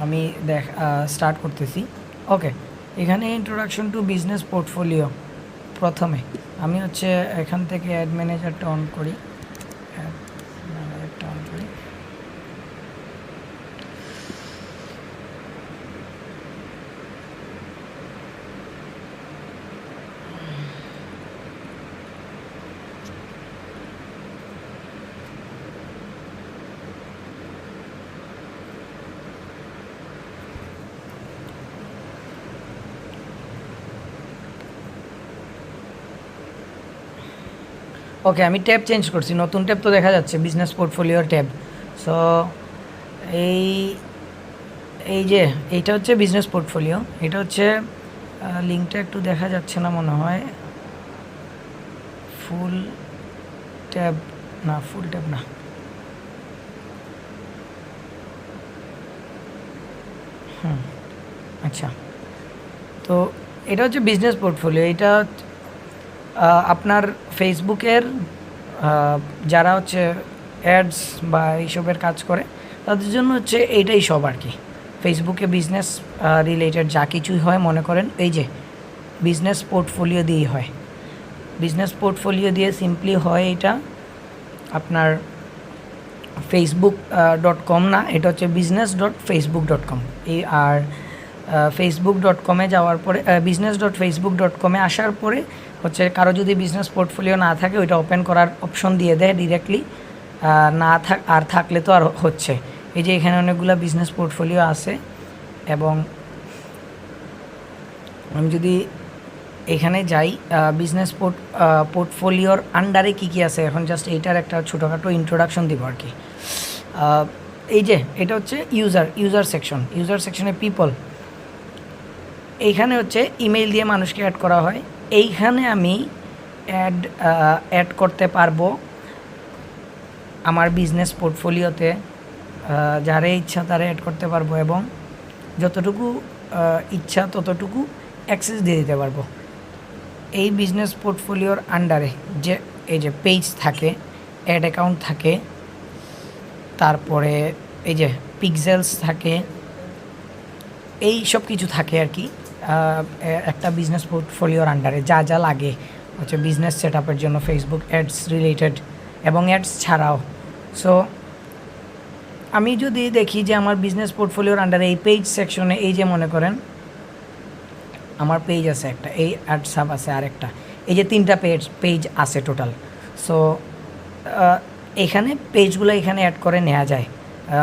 আমি স্টার্ট করতেছি। ওকে, এখানে ইন্ট্রোডাকশন টু বিজনেস পোর্টফোলিও। প্রথমে আমি হচ্ছে এখান থেকে অ্যাড ম্যানেজারটা অন করি, অ্যাড ম্যানেজারটা অন করি। ওকে, আমি ট্যাব চেঞ্জ করছি, নতুন ট্যাব তো দেখা যাচ্ছে, বিজনেস পোর্টফোলিওর ট্যাব। সো এই এই যে এইটা হচ্ছে বিজনেস পোর্টফোলিও, এটা হচ্ছে লিঙ্কটা একটু দেখা যাচ্ছে না মনে হয়, ফুল ট্যাব না, ফুল ট্যাব না, আচ্ছা। তো এটা হচ্ছে বিজনেস পোর্টফোলিও। এটা আপনার ফেসবুকের যারা হচ্ছে অ্যাডস বা এইসবের কাজ করে তাদের জন্য হচ্ছে এইটাই সব আর কি। ফেসবুকে বিজনেস রিলেটেড যা কিছুই হয়, মনে করেন এই যে বিজনেস পোর্টফোলিও দিয়েই হয়। বিজনেস পোর্টফোলিও দিয়ে সিম্পলি হয় এটা আপনার facebook.com না, এটা হচ্ছে business.facebook.com। এই আর facebook.com-এ যাওয়ার পরে business.facebook.com-এ আসার পরে হচ্ছে কারো যদি বিজনেস পোর্টফোলিও না থাকে ওইটা ওপেন করার অপশন দিয়ে দেয় ডিরেক্টলি। আর থাকলে তো আর হচ্ছে, এই যে এখানে অনেকগুলো বিজনেস পোর্টফোলিও আছে। এবং আমি যদি এখানে যাই বিজনেস পোর্টফোলিওর আন্ডারে কী কী আছে, এখন জাস্ট এইটার একটা ছোটোখাটো ইন্ট্রোডাকশন দিব আর কি। এই যে এটা হচ্ছে ইউজার সেকশনে পিপল, এইখানে হচ্ছে ইমেল দিয়ে মানুষকে অ্যাড করা হয়। এইখানে আমি অ্যাড করতে পারবো আমার বিজনেস পোর্টফোলিওতে, যারে ইচ্ছা তারা অ্যাড করতে পারবো এবং যতটুকু ইচ্ছা ততটুকু অ্যাক্সেস দিয়ে দিতে পারবো। এই বিজনেস পোর্টফোলিওর আন্ডারে যে এই যে পেজ থাকে, অ্যাড অ্যাকাউন্ট থাকে, তারপরে এই যে পিক্সেলস থাকে, এই সব কিছু থাকে আর কি। একটা বিজনেস পোর্টফোলিওর আন্ডারে যা যা লাগে হচ্ছে বিজনেস সেট আপের জন্য, ফেসবুক অ্যাডস রিলেটেড এবং অ্যাডস ছাড়াও। সো আমি যদি দেখি যে আমার বিজনেস পোর্টফোলিওর আন্ডারে এই পেজ সেকশনে, এই যে মনে করেন আমার পেজ আছে একটা, এই অ্যাড সাব আছে আরেকটা, এই যে 3টা পেজ আছে টোটাল। সো এখানে পেজগুলো এখানে অ্যাড করে নেওয়া যায়।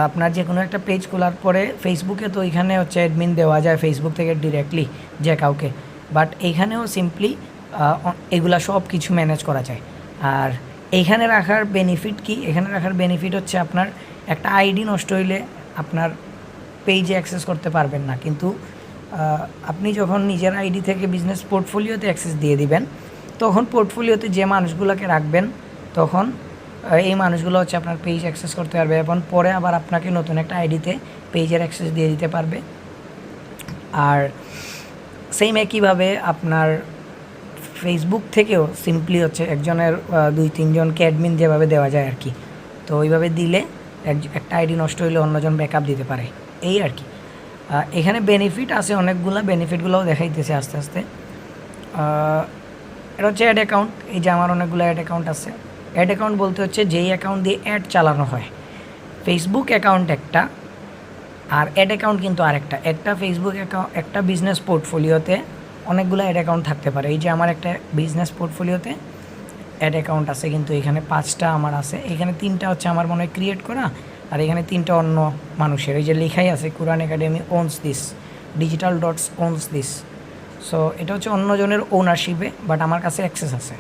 আপনার যে কোনো একটা পেজ খোলার পরে ফেসবুকে তো এখানে হচ্ছে অ্যাডমিন দেওয়া যায় ফেসবুক থেকে ডিরেক্টলি যে কাউকে, বাট এইখানেও সিম্পলি এগুলা সব কিছু ম্যানেজ করা যায়। আর এইখানে রাখার বেনিফিট কি? এখানে রাখার বেনিফিট হচ্ছে আপনার একটা আইডি নষ্ট হইলে আপনার পেজে অ্যাক্সেস করতে পারবেন না, কিন্তু আপনি যখন নিজের আইডি থেকে বিজনেস পোর্টফোলিওতে অ্যাক্সেস দিয়ে দিবেন, তখন পোর্টফোলিওতে যে মানুষগুলোকে রাখবেন তখন এই মানুষগুলো হচ্ছে আপনার পেজ অ্যাক্সেস করতে পারবে এবং পরে আবার আপনাকে নতুন একটা আইডিতে পেজের অ্যাক্সেস দিয়ে দিতে পারবে। আর সেম একইভাবে আপনার ফেসবুক থেকেও সিম্পলি হচ্ছে একজনের 2-3 জনকে অ্যাডমিন যেভাবে দেওয়া যায় আর কি, তো ওইভাবে দিলে একটা আইডি নষ্ট হলে অন্যজন ব্যাকআপ দিতে পারে, এই আর কি। এখানে বেনিফিট আছে অনেকগুলো, বেনিফিটগুলোও দেখাইতেছে আস্তে আস্তে। এটা হচ্ছে অ্যাড অ্যাকাউন্ট, এই যে আমার অনেকগুলো অ্যাড অ্যাকাউন্ট আছে। অ্যাড অ্যাকাউন্ট বলতে হচ্ছে যেই অ্যাকাউন্ট দিয়ে অ্যাড চালানো হয়। ফেসবুক অ্যাকাউন্ট একটা, আর অ্যাড অ্যাকাউন্ট কিন্তু আরেকটা। একটা ফেসবুক অ্যাকাউন্ট, একটা বিজনেস পোর্টফোলিওতে অনেকগুলো অ্যাড অ্যাকাউন্ট থাকতে পারে। এই যে আমার একটা বিজনেস পোর্টফোলিওতে অ্যাড অ্যাকাউন্ট আছে, কিন্তু এখানে 5টা আমার আছে। এখানে 3টা হচ্ছে আমার মনে হয় ক্রিয়েট করা, আর এখানে 3টা অন্য মানুষের। এই যে লেখাই আছে Quran academy owns this, digital dots owns this. So এটা হচ্ছে অন্যজনের ওনারশিপে, বাট আমার কাছে অ্যাক্সেস আছে।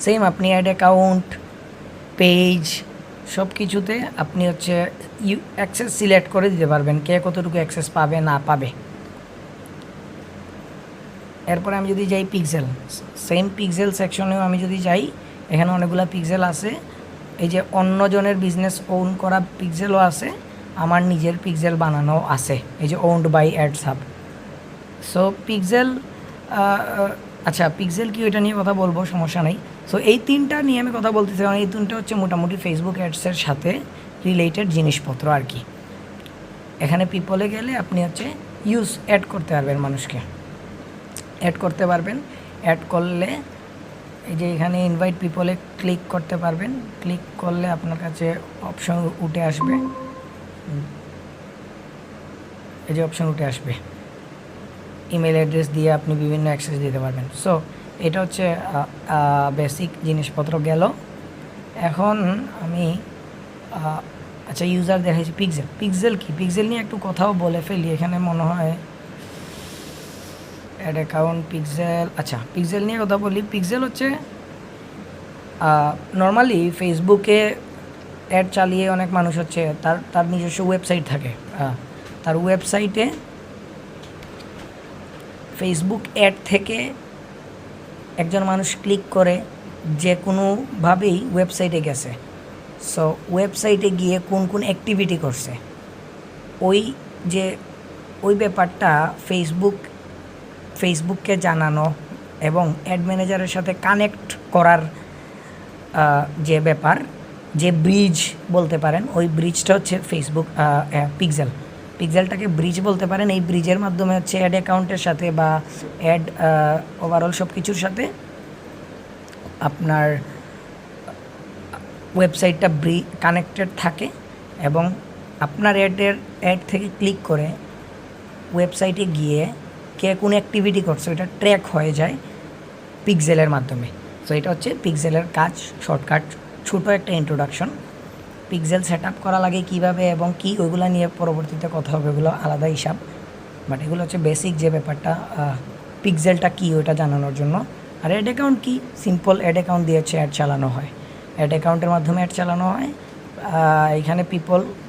সেম আপনি অ্যাড অ্যাকাউন্ট, পেজ সব কিছুতে আপনি হচ্ছে অ্যাক্সেস সিলেক্ট করে দিতে পারবেন, কে কতটুকু অ্যাক্সেস পাবে না পাবে। এরপরে আমি যদি যাই পিক্সেল, সেম পিক্সেল সেকশনেও আমি যদি যাই, এখানে অনেকগুলো পিক্সেল আছে। এই যে অন্যজনের বিজনেস ওন করা পিক্সেলও আছে, আমার নিজের পিক্সেল বানানো আছে, এই যে owned by ads hub. So pixel, আচ্ছা পিক্সেল কি ওইটা নিয়ে কথা বলবো, সমস্যা নেই। সো এই 3টা নিয়ে আমি কথা বলতেছি, কারণ এই 3টা হচ্ছে মোটামুটি ফেসবুক অ্যাডসের সাথে রিলেটেড জিনিসপত্র আর কি। এখানে পিপলে গেলে আপনি হচ্ছে ইউজ অ্যাড করতে পারবেন, মানুষকে অ্যাড করতে পারবেন। অ্যাড করলে এই যে এখানে ইনভাইট পিপলে ক্লিক করতে পারবেন। ক্লিক করলে আপনার কাছে অপশন উঠে আসবে, এই যে অপশন উঠে আসবে, ইমেল অ্যাড্রেস দিয়ে আপনি বিভিন্ন অ্যাক্সেস দিতে পারবেন। সো এটা হচ্ছে বেসিক জিনিসপত্র গেল। এখন আমি আচ্ছা ইউজার দেখাইছি পিক্সেল। পিক্সেল কি, পিক্সেল নিয়ে একটু কথাও বলে ফেলি। এখানে মনে হয় অ্যাড অ্যাকাউন্ট পিক্সেল, আচ্ছা পিক্সেল নিয়ে কথা বলি। পিক্সেল হচ্ছে নর্মালি ফেসবুকে অ্যাড চালিয়ে অনেক মানুষ হচ্ছে তার নিজস্ব ওয়েবসাইট থাকে, তার ওয়েবসাইটে ফেসবুক অ্যাড থেকে একজন মানুষ ক্লিক করে যে কোনোভাবেই ওয়েবসাইটে গেছে। সো ওয়েবসাইটে গিয়ে কোন কোন অ্যাক্টিভিটি করছে ওই ব্যাপারটা ফেসবুককে জানানো এবং অ্যাড ম্যানেজারের সাথে কানেক্ট করার যে ব্যাপার, যে ব্রিজ বলতে পারেন, ওই ব্রিজটা হচ্ছে ফেসবুক পিক্সেলটাকে ব্রিজ বলতে পারেন। এই ব্রিজের মাধ্যমে হচ্ছে অ্যাড অ্যাকাউন্টের সাথে বা অ্যাড ওভারঅল সব কিছুর সাথে আপনার ওয়েবসাইটটা কানেক্টেড থাকে এবং আপনার অ্যাড থেকে ক্লিক করে ওয়েবসাইটে গিয়ে কে কোন অ্যাক্টিভিটি করছে ওটা ট্র্যাক হয়ে যায় পিক্সেলের মাধ্যমে। সো এটা হচ্ছে পিক্সেলের কাজ, শর্টকাট ছোটো একটা ইন্ট্রোডাকশন। পিক্সেল সেট আপ করা লাগে কীভাবে এবং কি, ওইগুলো নিয়ে পরবর্তীতে কথা হবে, ওগুলো আলাদা হিসাব। বাট এগুলো হচ্ছে বেসিক যে ব্যাপারটা, পিক্সেলটা কী ওটা জানানোর জন্য। আর অ্যাড অ্যাকাউন্ট কি, সিম্পল অ্যাড অ্যাকাউন্ট দিয়ে হচ্ছে অ্যাড চালানো হয়, অ্যাড অ্যাকাউন্টের মাধ্যমে অ্যাড চালানো হয়। এখানে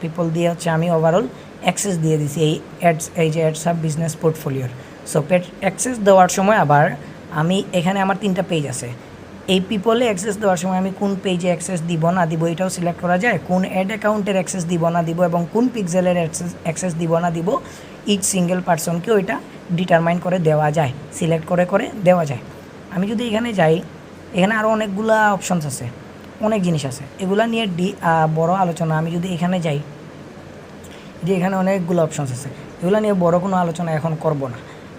পিপল দিয়ে হচ্ছে আমি ওভারঅল অ্যাক্সেস দিয়ে দিছি এই যে অ্যাডস হাব বিজনেস পোর্টফোলিওর। সো অ্যাক্সেস দেওয়ার সময় আবার আমি এখানে আমার 3টা পেজ আছে, এই পিপলে অ্যাক্সেস দেওয়ার সময় আমি কোন পেজে অ্যাক্সেস দিব না দিব এটাও সিলেক্ট করা যায়, কোন অ্যাড অ্যাকাউন্টের অ্যাক্সেস দিব না দিব এবং কোন পিক্সেলের অ্যাক্সেস দিব না দিব, ইচ সিঙ্গেল পার্সনকে ওইটা ডিটারমাইন করে দেওয়া যায়, সিলেক্ট করে দেওয়া যায়। আমি যদি এখানে যাই, এখানে আরও অনেকগুলো অপশনস আছে, অনেক জিনিস আছে, এগুলা নিয়ে বড় আলোচনা। আমি যদি এখানে যাই, যে এখানে অনেকগুলো অপশনস আছে, এগুলো নিয়ে বড় কোনো আলোচনা এখন করব না।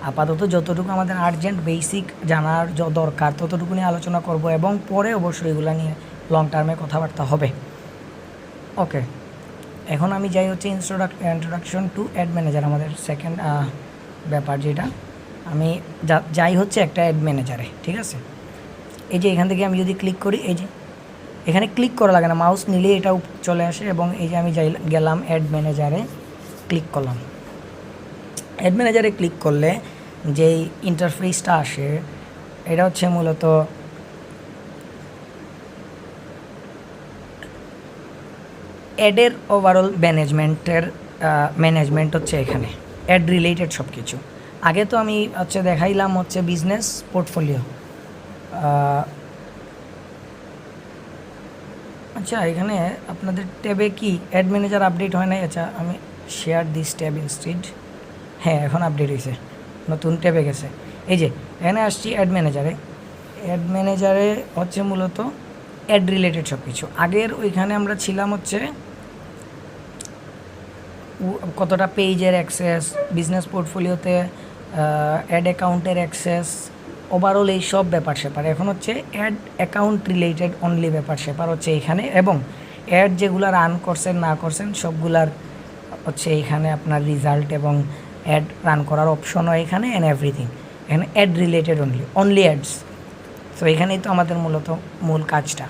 আপাতত যতটুকু আমাদের আর্জেন্ট বেসিক জানার দরকার ততটুকু নিয়ে আলোচনা করব এবং পরে অবশ্যই এগুলো নিয়ে লং টার্মে কথাবার্তা হবে। ওকে, এখন আমি যাই হচ্ছে ইন্ট্রোডাকশন টু অ্যাড ম্যানেজার, আমাদের সেকেন্ড ব্যাপার যেটা। আমি যাই হচ্ছে একটা অ্যাড ম্যানেজারে, ঠিক আছে। এই যে এখান থেকে আমি যদি ক্লিক করি, এই যে এখানে ক্লিক করা লাগে না, মাউস নিলে এটাও চলে আসে এবং এই যে আমি গেলাম অ্যাড ম্যানেজারে, ক্লিক করলাম। অ্যাড ম্যানেজারে ক্লিক করলে যেই ইন্টারফেসটা আসে এটা হচ্ছে মূলত অ্যাডের ওভারঅল ম্যানেজমেন্ট হচ্ছে এখানে অ্যাড রিলেটেড সব কিছু। আগে তো আমি হচ্ছে দেখাইলাম হচ্ছে বিজনেস পোর্টফোলিও। আচ্ছা, এখানে আপনাদের ট্যাবে কি অ্যাড ম্যানেজার আপডেট হয় নাই? আচ্ছা, আমি শেয়ার দিস ট্যাব ইনস্টেড। হ্যাঁ, এখন আপডেট হয়েছে, নতুন ট্যাবে গেছে। এই যে এখানে আসছি অ্যাড ম্যানেজারে হচ্ছে মূলত অ্যাড রিলেটেড সব কিছু। আগের ওইখানে আমরা ছিলাম হচ্ছে কতটা পেজের অ্যাক্সেস, বিজনেস পোর্টফোলিওতে অ্যাড অ্যাকাউন্টের অ্যাক্সেস, ওভারঅল এই সব ব্যাপার স্যাপার। এখন হচ্ছে অ্যাড অ্যাকাউন্ট রিলেটেড অনলি ব্যাপার স্যাপার হচ্ছে এখানে, এবং অ্যাড যেগুলো রান করছেন না করছেন সবগুলার হচ্ছে এখানে আপনার রেজাল্ট এবং অ্যাড রান করার অপশনও এখানে, অ্যান্ড এভরিথিং এখানে ad related only ads. So এখানেই তো আমাদের মূলত মূল কাজটা।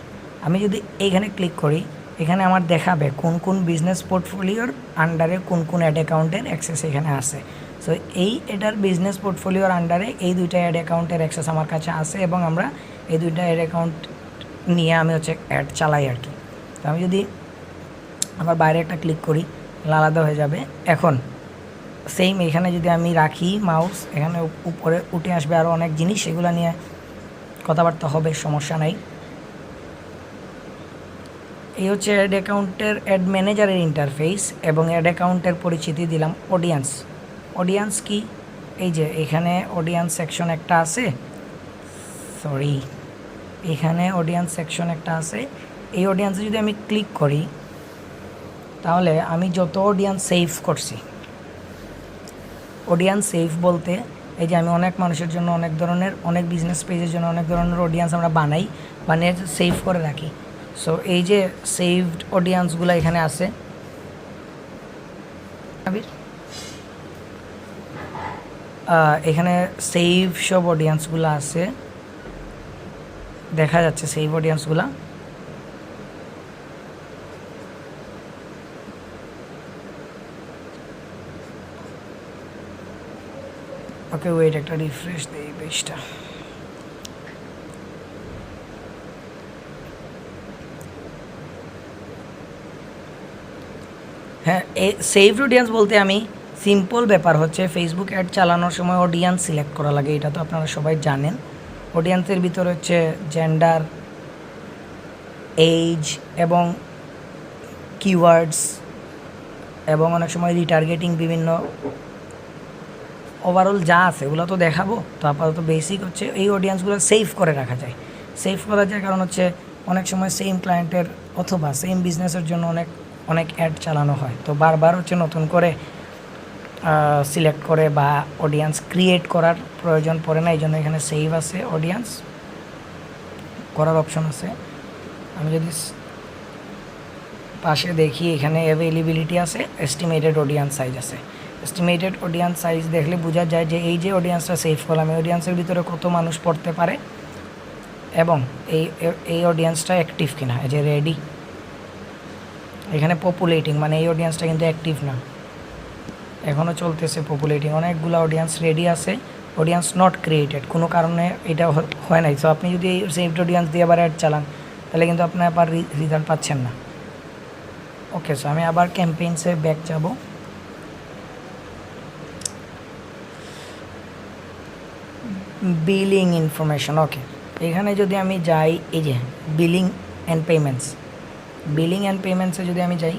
আমি যদি এইখানে ক্লিক করি, এখানে আমার দেখাবে কোন কোন বিজনেস পোর্টফোলিওর আন্ডারে কোন কোন অ্যাড অ্যাকাউন্টের অ্যাক্সেস এখানে আছে। সো এটার বিজনেস পোর্টফোলিওর আন্ডারে এই দুইটা অ্যাড অ্যাকাউন্টের অ্যাক্সেস আমার কাছে আছে এবং আমরা এই দুইটা অ্যাড অ্যাকাউন্ট নিয়ে আমি হচ্ছে অ্যাড চালাই আর কি। তো আমি যদি আবার বাইরে একটা ক্লিক করি, আলাদা হয়ে যাবে। এখন সেম এখানে যদি আমি রাখি মাউস, এখানে উপরে উঠে আসবে আরও অনেক জিনিস, সেগুলো নিয়ে কথাবার্তা হবে, সমস্যা নাই। এই হচ্ছে অ্যাড অ্যাকাউন্টের অ্যাড ম্যানেজারের ইন্টারফেস এবং অ্যাড অ্যাকাউন্টের পরিচিতি দিলাম। অডিয়েন্স কি, এই যে এখানে অডিয়েন্স সেকশন একটা আছে, এখানে অডিয়েন্স সেকশন একটা আছে। এই অডিয়েন্সে যদি আমি ক্লিক করি তাহলে আমি যত অডিয়েন্স সেভ করছি অডিয়েন্স সেভ বলতে এই যে আমি অনেক মানুষের জন্য অনেক ধরনের অনেক বিজনেস পেজের জন্য অনেক ধরনের অডিয়েন্স আমরা বানিয়ে সেভ করে রাখি। সো এই যে সেভড অডিয়েন্সগুলো এখানে আছে, এখানে সেভ সব অডিয়েন্সগুলো আছে, দেখা যাচ্ছে সেভ অডিয়েন্সগুলো। ওকে ওয়েট, একটা রিফ্রেশ দেই পেজটা। হ্যাঁ, সেভড অডিয়েন্স বলতে আমি সিম্পল ব্যাপার হচ্ছে ফেসবুক অ্যাড চালানোর সময় অডিয়েন্স সিলেক্ট করা লাগে, এটা তো আপনারা সবাই জানেন। অডিয়েন্সের ভিতরে হচ্ছে জেন্ডার, এইজ এবং কিওয়ার্ডস এবং অনেক সময় রিটার্গেটিং, বিভিন্ন ওভারঅল যা আছে ওগুলো তো দেখাবো। তো আপাতত বেসিক হচ্ছে এই অডিয়েন্সগুলো সেভ করে রাখা যায়। সেভ করা যায় কারণ হচ্ছে অনেক সময় সেম ক্লায়েন্টের অথবা সেম বিজনেসের জন্য অনেক অ্যাড চালানো হয়, তো বারবার হচ্ছে নতুন করে সিলেক্ট করে বা অডিয়েন্স ক্রিয়েট করার প্রয়োজন পড়ে না, এই জন্য এখানে সেভ আছে, অডিয়েন্স করার অপশন আছে। আমি যদি পাশে দেখি এখানে অ্যাভেলেবিলিটি আছে, এস্টিমেটেড অডিয়েন্স সাইজ আছে। এস্টিমেটেড অডিয়েন্স সাইজ দেখলে বোঝা যায় যে এই যে অডিয়েন্সটা সেভ করলাম এই অডিয়েন্সের ভিতরে কত মানুষ পড়তে পারে এবং এই অডিয়েন্সটা অ্যাক্টিভ কিনা। এই যে রেডি, এখানে পপুলেটিং মানে এই অডিয়েন্সটা কিন্তু অ্যাক্টিভ না, এখনও চলতেছে পপুলেটিং। অনেকগুলো অডিয়েন্স রেডি আছে, অডিয়েন্স নট ক্রিয়েটেড, কোনো কারণে এটা হয় নাই। সো আপনি যদি এই সেভড অডিয়েন্স দিয়ে আবার অ্যাড চালান তাহলে কিন্তু আপনি আবার রেজাল্ট পাচ্ছেন না। ওকে, সো আমি আবার ক্যাম্পেইনসে ব্যাক যাব। বিলিং ইনফরমেশন, ওকে, এখানে যদি আমি যাই এই যে বিলিং অ্যান্ড পেমেন্টসে যদি আমি যাই,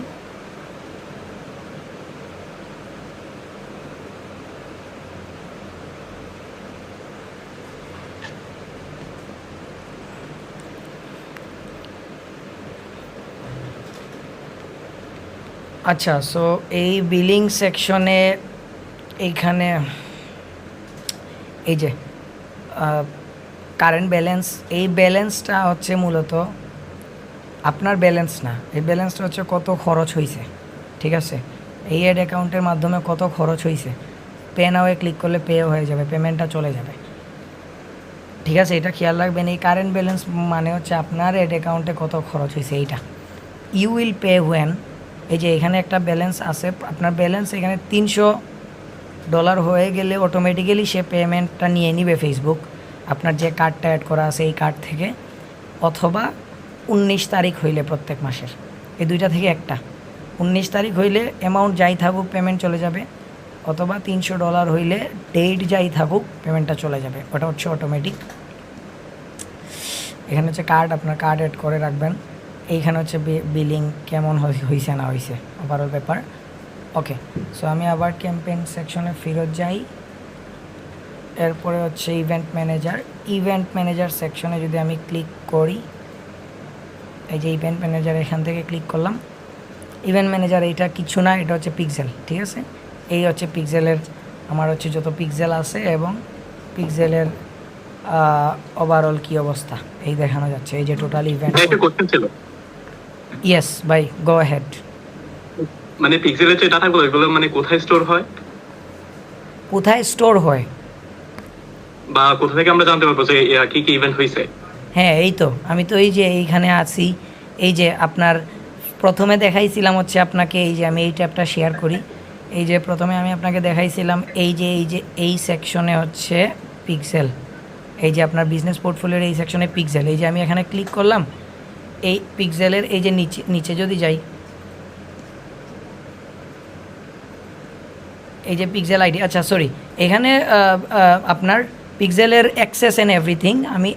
আচ্ছা, সো এই বিলিং সেকশনে এইখানে এই যে কারেন্ট ব্যালেন্স, এই ব্যালেন্সটা হচ্ছে মূলত আপনার ব্যালেন্স না, এই ব্যালেন্সটা হচ্ছে কত খরচ হয়েছে, ঠিক আছে, এই অ্যাড অ্যাকাউন্টের মাধ্যমে কত খরচ হয়েছে। পে নাওয়ে ক্লিক করলে পে হয়ে যাবে, পেমেন্টটা চলে যাবে, ঠিক আছে, এটা খেয়াল রাখবেন। এই কারেন্ট ব্যালেন্স মানে হচ্ছে আপনার অ্যাড অ্যাকাউন্টে কত খরচ হয়েছে এইটা। ইউ উইল পে হোয়েন, এই যে এখানে একটা ব্যালেন্স আছে, আপনার ব্যালেন্স এখানে $300 হয়ে গেলে অটোমেটিক্যালি সে পেমেন্টটা নিয়ে নিবে ফেসবুক আপনার যে কার্ডটা অ্যাড করা আছে এই কার্ড থেকে, অথবা 19 তারিখ হইলে প্রত্যেক মাসের, এই দুইটা থেকে একটা। 19 তারিখ হইলে অ্যামাউন্ট যাই থাকুক পেমেন্ট চলে যাবে, অথবা $300 হইলে ডেট যাই থাকুক পেমেন্টটা চলে যাবে, ওটা হচ্ছে অটোমেটিক। এখানে হচ্ছে কার্ড, আপনার কার্ড অ্যাড করে রাখবেন। এইখানে হচ্ছে বিলিং কেমন হয়েছে না হয়েছে ওভারঅল ব্যাপার। ওকে, সো আমি আবার ক্যাম্পেইন সেকশনে ফেরত যাই। এরপরে হচ্ছে ইভেন্ট ম্যানেজার সেকশনে যদি আমি ক্লিক করি, এই যে ইভেন্ট ম্যানেজার, এখান থেকে ক্লিক করলাম। ইভেন্ট ম্যানেজার এটা কিছু না, এটা হচ্ছে পিক্সেল, ঠিক আছে, এই হচ্ছে পিক্সেলের, আমার হচ্ছে যত পিক্সেল আছে এবং পিক্সেলের ওভারঅল কি অবস্থা এই দেখানো যাচ্ছে। এই যে টোটাল ইভেন্ট। একটা কোশ্চেন ছিল। ইয়েস ভাই, গো অ্যাহেড। মানে পিক্সেলের যে ডাটাগুলো এগুলো মানে কোথায় স্টোর হয় বা কোথা থেকে আমরা জানতে পারবো যে কি কি ইভেন্ট হয়েছে? হ্যাঁ, এই তো আমি তো এই যে এইখানে আছি, এই যে আপনার প্রথমে দেখাইছিলাম হচ্ছে আপনাকে, এই যে আমি এই ট্যাবটা শেয়ার করি, এই যে প্রথমে আমি আপনাকে দেখাইছিলাম এই সেকশনে হচ্ছে পিক্সেল, এই যে আপনার বিজনেস পোর্টফোলিওর এই সেকশনে পিক্সেল, এই যে আমি এখানে ক্লিক করলাম, এই পিক্সেলের এই যে নিচে যদি যাই, এই যে পিক্সেল আইডি, আচ্ছা সরি, এখানে আপনার পিক্সেলের অ্যাক্সেস অ্যান্ড এভরিথিং। আমি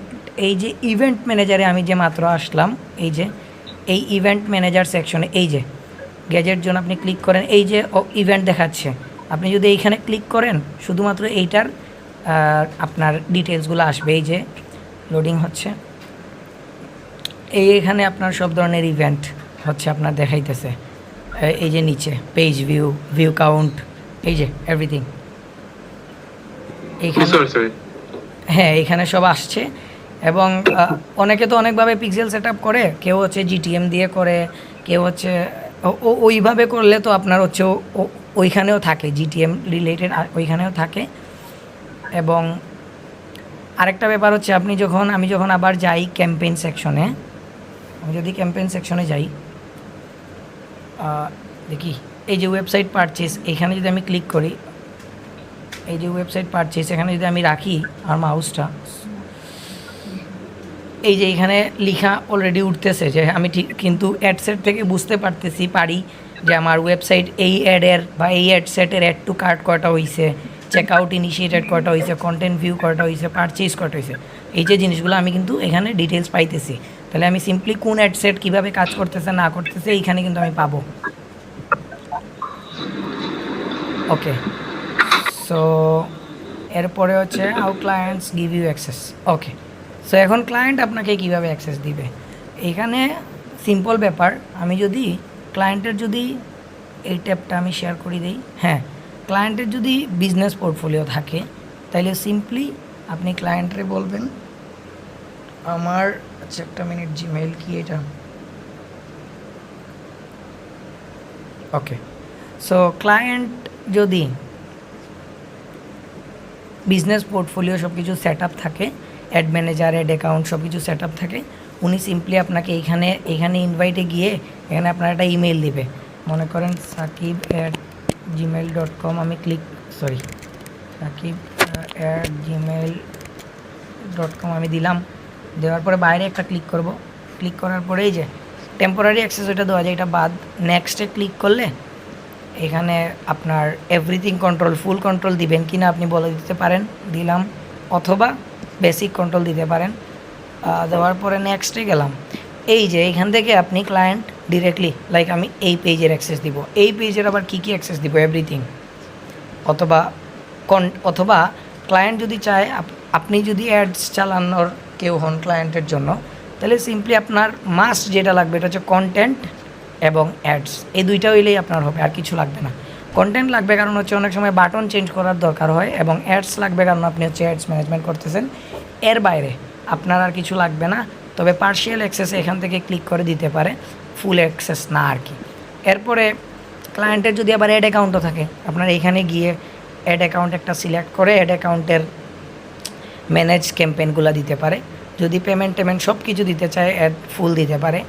এই যে ইভেন্ট ম্যানেজারে আমি যে মাত্র আসলাম, এই যে এই ইভেন্ট ম্যানেজার সেকশনে এই যে গ্যাজেট জোন আপনি ক্লিক করেন, এই যে ইভেন্ট দেখাচ্ছে, আপনি যদি এইখানে ক্লিক করেন শুধুমাত্র এইটার আপনার ডিটেলসগুলো আসবে। এই যে লোডিং হচ্ছে, এইখানে আপনার সব ধরনের ইভেন্ট হচ্ছে আপনার দেখাইতেছে। এই যে নিচে পেজ ভিউ কাউন্ট, এই যে এভরিথিং, এইখানে বুঝতে পারছি ভাই। হ্যাঁ এখানে সব আসছে এবং অনেকে তো অনেকভাবে পিক্সেল সেট আপ করে, কেউ হচ্ছে জিটিএম দিয়ে করে, কেউ হচ্ছে ওইভাবে করলে তো আপনার হচ্ছে ওইখানেও থাকে জিটিএম রিলেটেড, ওইখানেও থাকে। এবং আরেকটা ব্যাপার হচ্ছে আমি যখন আবার যাই ক্যাম্পেইন সেকশনে, আমি যদি ক্যাম্পেইন সেকশনে যাই দেখি এই যে ওয়েবসাইট পারচেস, এখানে যদি আমি ক্লিক করি, এই যে ওয়েবসাইট পারচেস এখানে যদি আমি রাখি আর মাউসটা, এই যে এখানে লেখা অলরেডি উঠতেছে যে আমি ঠিক কিন্তু অ্যাডসেট থেকে বুঝতে পারি যে আমার ওয়েবসাইট এই অ্যাডের বা এই অ্যাডসেটের অ্যাড টু কার্ট কয়টা হয়েছে, চেক আউট ইনিশিয়েটেড কয়টা হয়েছে, কন্টেন্ট ভিউ কয়টা হয়েছে, পারচেজ কয়টা হয়েছে, এই যে জিনিসগুলো আমি কিন্তু এখানে ডিটেলস পাইতেছি। তাহলে আমি সিম্পলি কোন অ্যাডসেট কীভাবে কাজ করতেছে না করতেছে এইখানে কিন্তু আমি পাবো। ওকে, সো এরপরে হচ্ছে how clients give you access. Okay, so এখন ক্লায়েন্ট আপনাকে কীভাবে অ্যাক্সেস দিবে, এখানে সিম্পল ব্যাপার। আমি যদি ক্লায়েন্টের যদি এই ট্যাবটা আমি শেয়ার করে দিই, হ্যাঁ ক্লায়েন্টের যদি বিজনেস পোর্টফোলিও থাকে তাহলে সিম্পলি আপনি ক্লায়েন্টরে বলবেন আমার, আচ্ছা একটা মিনিট, জিমেইল কি এটা? ওকে, সো ক্লায়েন্ট যদি বিজনেস পোর্টফোলিও সব কিছু সেট আপ থাকে, অ্যাড ম্যানেজার, অ্যাড অ্যাকাউন্ট সব কিছু সেট আপ থাকে, উনি সিম্পলি আপনাকে এখানে ইনভাইটে গিয়ে এখানে আপনার একটা ইমেল দিবে। মনে করেন sakib@gmail.com, আমি sakib@gmail.com আমি দিলাম। দেওয়ার পরে বাইরে একটা ক্লিক করব, ক্লিক করার পরে এই যে টেম্পোরারি অ্যাক্সেস ওইটা দেওয়া যায়, এটা বাদ। নেক্সটে ক্লিক করলে এখানে আপনার এভরিথিং কন্ট্রোল, ফুল কন্ট্রোল দিবেন কি না আপনি বলে দিতে পারেন, দিলাম, অথবা বেসিক কন্ট্রোল দিতে পারেন। দেওয়ার পরে নেক্সটে গেলাম। এই যে এইখান থেকে আপনি ক্লায়েন্ট ডিরেক্টলি, লাইক আমি এই পেজের অ্যাক্সেস দিব, এই পেজের আবার কী কী অ্যাক্সেস দিব, এভরিথিং। অথবা ক্লায়েন্ট যদি চায়, আপনি যদি অ্যাডস চালানোর কেউ হন ক্লায়েন্টের জন্য, তাহলে সিম্পলি আপনার মাস্ট যেটা লাগবে এটা হচ্ছে কন্টেন্ট এবং অ্যাডস, এই দুইটা হইলেই আপনার হবে, আর কিছু লাগবে না। কন্টেন্ট লাগবে কারণ হচ্ছে অনেক সময় বাটন চেঞ্জ করার দরকার হয়, এবং অ্যাডস লাগবে কারণ আপনি হচ্ছে অ্যাডস ম্যানেজমেন্ট করতেছেন। এর বাইরে আপনার আর কিছু লাগবে না, তবে পার্শিয়াল অ্যাক্সেস এখান থেকে ক্লিক করে দিতে পারে, ফুল অ্যাক্সেস না আর কি। এরপরে ক্লায়েন্টের যদি আবার অ্যাড অ্যাকাউন্টও থাকে, আপনার এখানে গিয়ে অ্যাড অ্যাকাউন্ট একটা সিলেক্ট করে অ্যাড অ্যাকাউন্টের ম্যানেজ ক্যাম্পেইনগুলো দিতে পারে। যদি পেমেন্ট সব কিছু দিতে চায় অ্যাড ফুল দিতে পারে।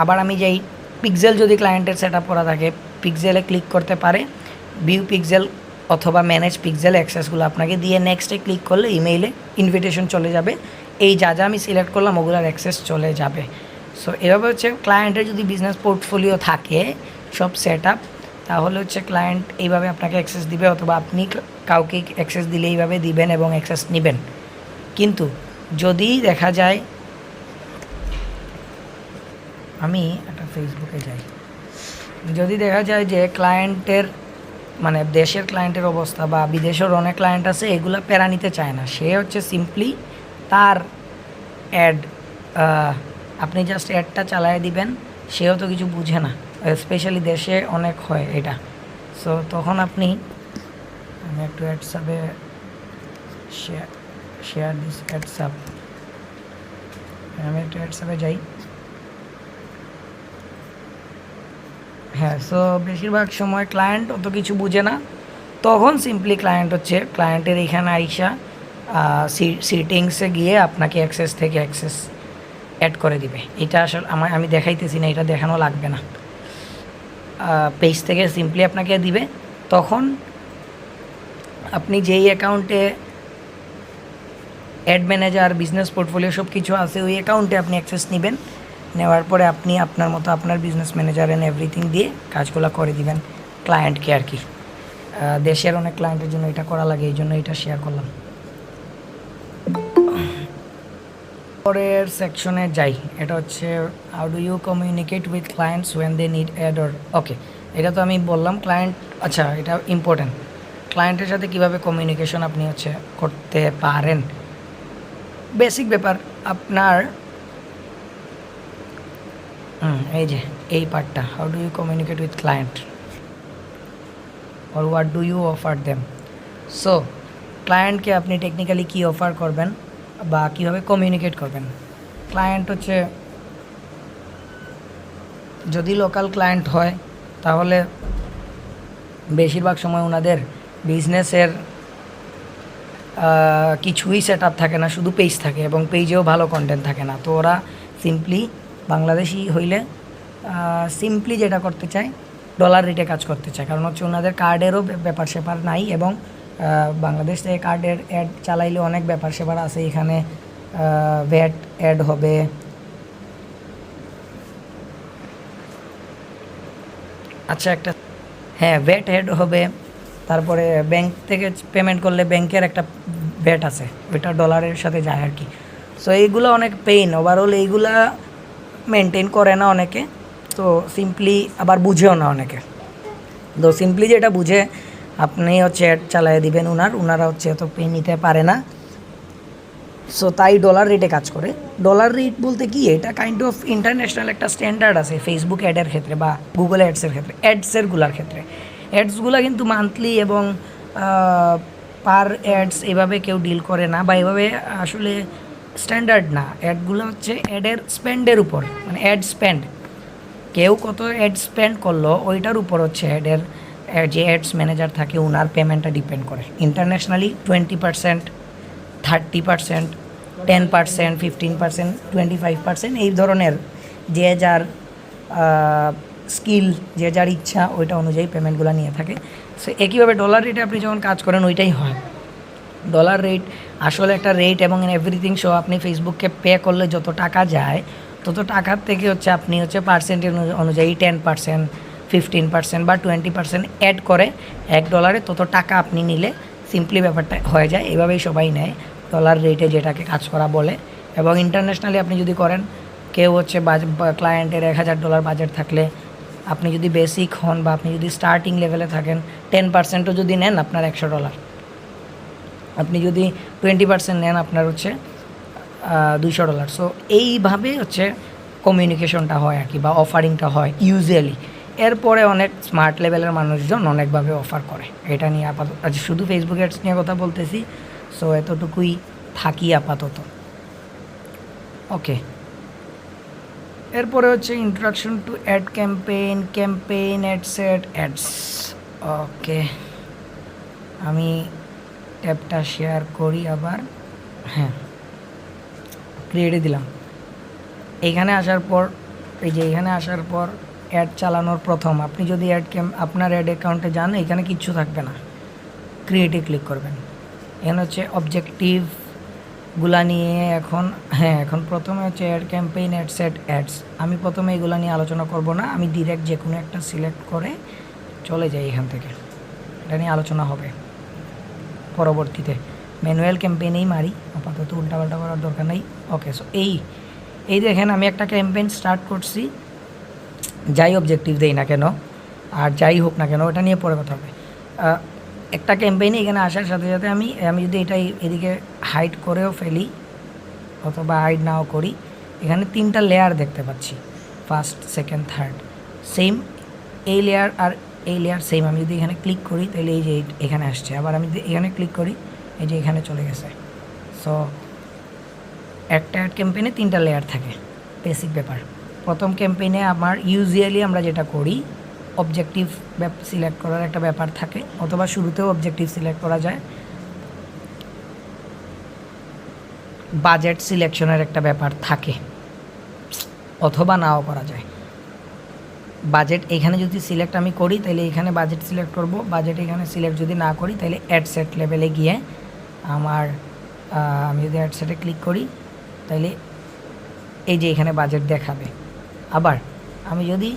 আবার আমি যাই পিক্সেল, যদি ক্লায়েন্টের সেট আপ করা থাকে পিক্সেলে ক্লিক করতে পারে, ভিউ পিক্সেল অথবা ম্যানেজ পিক্সেল অ্যাক্সেসগুলো আপনাকে দিয়ে নেক্সটে ক্লিক করলে ইমেইলে ইনভিটেশন চলে যাবে, এই যা আমি সিলেক্ট করলাম ওগুলোর অ্যাক্সেস চলে যাবে। সো এভাবে হচ্ছে ক্লায়েন্টের যদি বিজনেস পোর্টফোলিও থাকে সব সেট আপ, তাহলে হচ্ছে ক্লায়েন্ট এইভাবে আপনাকে অ্যাক্সেস দিবে, অথবা আপনি কাউকে অ্যাক্সেস দিলে এইভাবে দিবেন এবং অ্যাক্সেস নেবেন। কিন্তু যদি দেখা যায়, আমি একটা ফেসবুকে যাই, যদি দেখা যায় যে ক্লায়েন্টের মানে দেশের ক্লায়েন্টের অবস্থা বা বিদেশের অনেক ক্লায়েন্ট আছে এগুলো প্যারা নিতে চায় না, সে হচ্ছে সিম্পলি তার অ্যাড, আপনি জাস্ট অ্যাডটা চালায় দিবেন, সেও তো কিছু বুঝে না, স্পেশালি দেশে অনেক হয় এটা। সো তখন আমি একটু হোয়াটসঅ্যাপে শেয়ার দিস হোয়াটসঅ্যাপ, আমি একটু হোয়াটসঅ্যাপে যাই। হ্যাঁ, সো বেশিরভাগ সময় ক্লায়েন্ট অত কিছু বুঝে না, তখন সিম্পলি ক্লায়েন্টের এখানে আইসা সিটিংসে গিয়ে আপনাকে অ্যাক্সেস থেকে অ্যাক্সেস অ্যাড করে দিবে। এটা আসলে আমি দেখাইতেছি না, এটা দেখানো লাগবে না, পেজ থেকে সিম্পলি আপনাকে দিবে। তখন আপনি যেই অ্যাকাউন্টে অ্যাড ম্যানেজার, বিজনেস পোর্টফোলিও সব কিছু আছে, ওই অ্যাকাউন্টে আপনি অ্যাক্সেস নেবেন, নেওয়ার পরে আপনি আপনার মতো আপনার বিজনেস ম্যানেজার এন্ড এভরিথিং দিয়ে কাজগুলো করে দিবেন ক্লায়েন্টকে আর কি। দেশের অনেক ক্লায়েন্টের জন্য এটা করা লাগে, এই জন্য এটা শেয়ার করলাম। পরের সেকশনে যাই, এটা হচ্ছে how do you communicate with clients when they need ad or. Okay, এটা তো আমি বললাম ক্লায়েন্ট, আচ্ছা এটা ইম্পর্টেন্ট, ক্লায়েন্টের সাথে কীভাবে কমিউনিকেশন আপনি হচ্ছে করতে পারেন। বেসিক ব্যাপার আপনার, এই যে এই পার্টটা, how do you communicate with client or what do you offer them. So ক্লায়েন্টকে আপনি টেকনিক্যালি কী অফার করবেন বা কীভাবে কমিউনিকেট করবেন। ক্লায়েন্ট হচ্ছে যদি লোকাল ক্লায়েন্ট হয় তাহলে বেশিরভাগ সময় ওনাদের বিজনেসের কিছুই সেট আপ থাকে না, শুধু পেজ থাকে এবং পেজেও ভালো কন্টেন্ট থাকে না। তো ওরা সিম্পলি বাংলাদেশি হইলে সিম্পলি যেটা করতে চায় ডলার রেটে কাজ করতে চায়, কারণ হচ্ছে ওনাদের কার্ডেরও ব্যাপার স্যাপার নাই এবং বাংলাদেশ থেকে কার্ডের অ্যাড চালাইলে অনেক ব্যাপার স্যাপার আছে। এখানে ভ্যাট অ্যাড হবে, আচ্ছা একটা হ্যাঁ ভ্যাট অ্যাড হবে, তারপরে ব্যাংক থেকে পেমেন্ট করলে ব্যাংকের একটা ভ্যাট আছে, ওইটা ডলারের সাথে যায় আর কি। সো এইগুলো অনেক পেইন, ওভারঅল এইগুলা মেনটেন করে না অনেকে, তো সিম্পলি আবার বুঝেও না অনেকে। তো সিম্পলি যেটা বুঝে আপনি হচ্ছে অ্যাড চালিয়ে দিবেন, ওনারা হচ্ছে এত পেন নিতে পারে না। সো তাই ডলার রেটে কাজ করে। ডলার রেট বলতে কি, এটা কাইন্ড অফ ইন্টারন্যাশনাল একটা স্ট্যান্ডার্ড আছে ফেসবুক অ্যাডের ক্ষেত্রে বা গুগল অ্যাডসের ক্ষেত্রে। অ্যাডসেরগুলার ক্ষেত্রে অ্যাডসগুলো কিন্তু মান্থলি এবং পার অ্যাডস এভাবে কেউ ডিল করে না, বা এভাবে আসলে স্ট্যান্ডার্ড না। অ্যাডগুলো হচ্ছে অ্যাডের স্পেন্ডের উপর, মানে অ্যাড স্পেন্ড, কেউ কত অ্যাড স্পেন্ড করলো ওইটার উপর হচ্ছে অ্যাডের যে অ্যাডস ম্যানেজার থাকে ওনার পেমেন্টটা ডিপেন্ড করে। ইন্টারন্যাশনালি 20%, 30%, 10%, 15%, 25% এই ধরনের যে যার স্কিল, যে যার ইচ্ছা ওইটা অনুযায়ী পেমেন্টগুলো নিয়ে থাকে। সো একইভাবে ডলার রেটে আপনি যখন কাজ করেন ওইটাই হয়। ডলার রেট আসলে একটা রেট এবং এভরিথিং সো আপনি ফেসবুককে পে করলে যত টাকা যায় তত টাকার থেকে হচ্ছে আপনি হচ্ছে পার্সেন্টেজ অনুযায়ী 10%, 15% বা 20% অ্যাড করে $1 তত টাকা আপনি নিলে সিম্পলি ব্যাপারটা হয়ে যায়। এভাবেই সবাই নেয় ডলার রেটে, যেটাকে কাজ করা বলে। এবং ইন্টারন্যাশনালি আপনি যদি করেন, কেউ হচ্ছে ক্লায়েন্টের $1000 বাজেট থাকলে আপনি যদি বেসিক হন বা আপনি যদি স্টার্টিং লেভেলে থাকেন 10%ও যদি নেন আপনার $100, আপনি যদি 20% নেন আপনার হচ্ছে $200। সো এইভাবে হচ্ছে কমিউনিকেশনটা হয় আর কি, বা অফারিংটা হয় ইউজুয়ালি। এরপরে অনেক স্মার্ট লেভেলের মানুষজন অনেকভাবে অফার করে। এটা নিয়ে আপাতত শুধু ফেসবুক অ্যাডস নিয়ে কথা বলতেছি, সো এতটুকুই থাকি আপাতত। ওকে, এরপরে হচ্ছে introduction to ad campaign ad set ads. Okay, আমি ট্যাবটা শেয়ার করি আবার। হ্যাঁ, ক্রিয়েটে দিলাম। এইখানে আসার পর এইখানে আসার পর অ্যাড চালানোর প্রথম আপনি যদি আপনার অ্যাড অ্যাকাউন্টে যান, এখানে কিচ্ছু থাকবে না, ক্রিয়েটে ক্লিক করবেন। এখানে হচ্ছে অবজেক্টিভগুলা নিয়ে এখন প্রথমে হচ্ছে অ্যাড ক্যাম্পেইন অ্যাডসেট অ্যাডস। আমি প্রথমে এগুলো নিয়ে আলোচনা করব না, আমি ডিরেক্ট যে কোনো একটা সিলেক্ট করে চলে যাই এখান থেকে। এটা নিয়ে আলোচনা হবে পরবর্তীতে। ম্যানুয়াল ক্যাম্পেইনেই মারি, আপাতত উল্টাপাল্টা করার দরকার নেই। ওকে, সো এই দেখেন আমি একটা ক্যাম্পেইন স্টার্ট করছি, যাই অবজেক্টিভ দেই না কেন আর যাই হোক না কেন ওটা নিয়ে পরে কথা হবে। একটা ক্যাম্পেইনে এখানে আসার সাথে সাথে আমি যদি এটা এদিকে হাইড করেও ফেলি অথবা হাইড নাও করি, এখানে 3টা লেয়ার দেখতে পাচ্ছি, ফার্স্ট, সেকেন্ড, থার্ড। সেম এই লেয়ার আর এই লেয়ার সেম। আমি যদি এখানে ক্লিক করি তাহলে এই যে এখানে আসছে, আবার আমি যদি এখানে ক্লিক করি এই যে এখানে চলে গেছে। সো একটা অ্যাড ক্যাম্পেইনে 3টা লেয়ার থাকে, বেসিক ব্যাপার। প্রথম ক্যাম্পেইনে ইউজুয়ালি আমরা যেটা করি, অবজেক্টিভ সিলেক্ট করার একটা ব্যাপার থাকে, অথবা শুরুতেও অবজেক্টিভ সিলেক্ট করা যায়। বাজেট সিলেকশনের একটা ব্যাপার থাকে, অথবা নাও করা যায়। বাজেট এখানে যদি সিলেক্ট আমি করি তাহলে এখানে বাজেট সিলেক্ট করব, বাজেট এখানে সিলেক্ট যদি না করি তাহলে অ্যাড সেট লেভেলে গিয়ে আমি যদি অ্যাড সেটে ক্লিক করি তাহলে এই যে এখানে বাজেট দেখাবে। আবার আমি যদি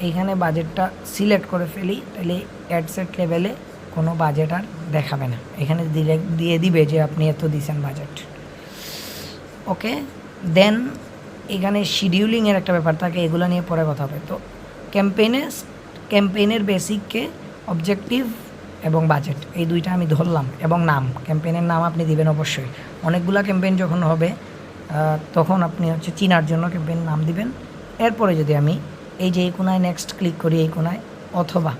এইখানে বাজেটটা সিলেক্ট করে ফেলি তাহলে অ্যাড সেট লেভেলে কোনো বাজেট আর দেখাবে না, এখানে ডিরেক্ট দিয়ে দিবে যে আপনি এত দিয়েছেন বাজেট। ওকে, দেন এখানে শিডিউলিংয়ের একটা ব্যাপার থাকে, এগুলো নিয়ে পরে কথা হবে। তো ক্যাম্পেইনের বেসিককে অবজেক্টিভ এবং বাজেট এই দুইটা আমি ধরলাম, এবং নাম, ক্যাম্পেইনের নাম আপনি দিবেন অবশ্যই। অনেকগুলো ক্যাম্পেইন যখন হবে তখন আপনি হচ্ছে চিনার জন্য ক্যাম্পেইন নাম দিবেন। এরপরে যদি আমি এই যে এই কোনায় নেক্সট ক্লিক করি, এই কোনায়, অথবা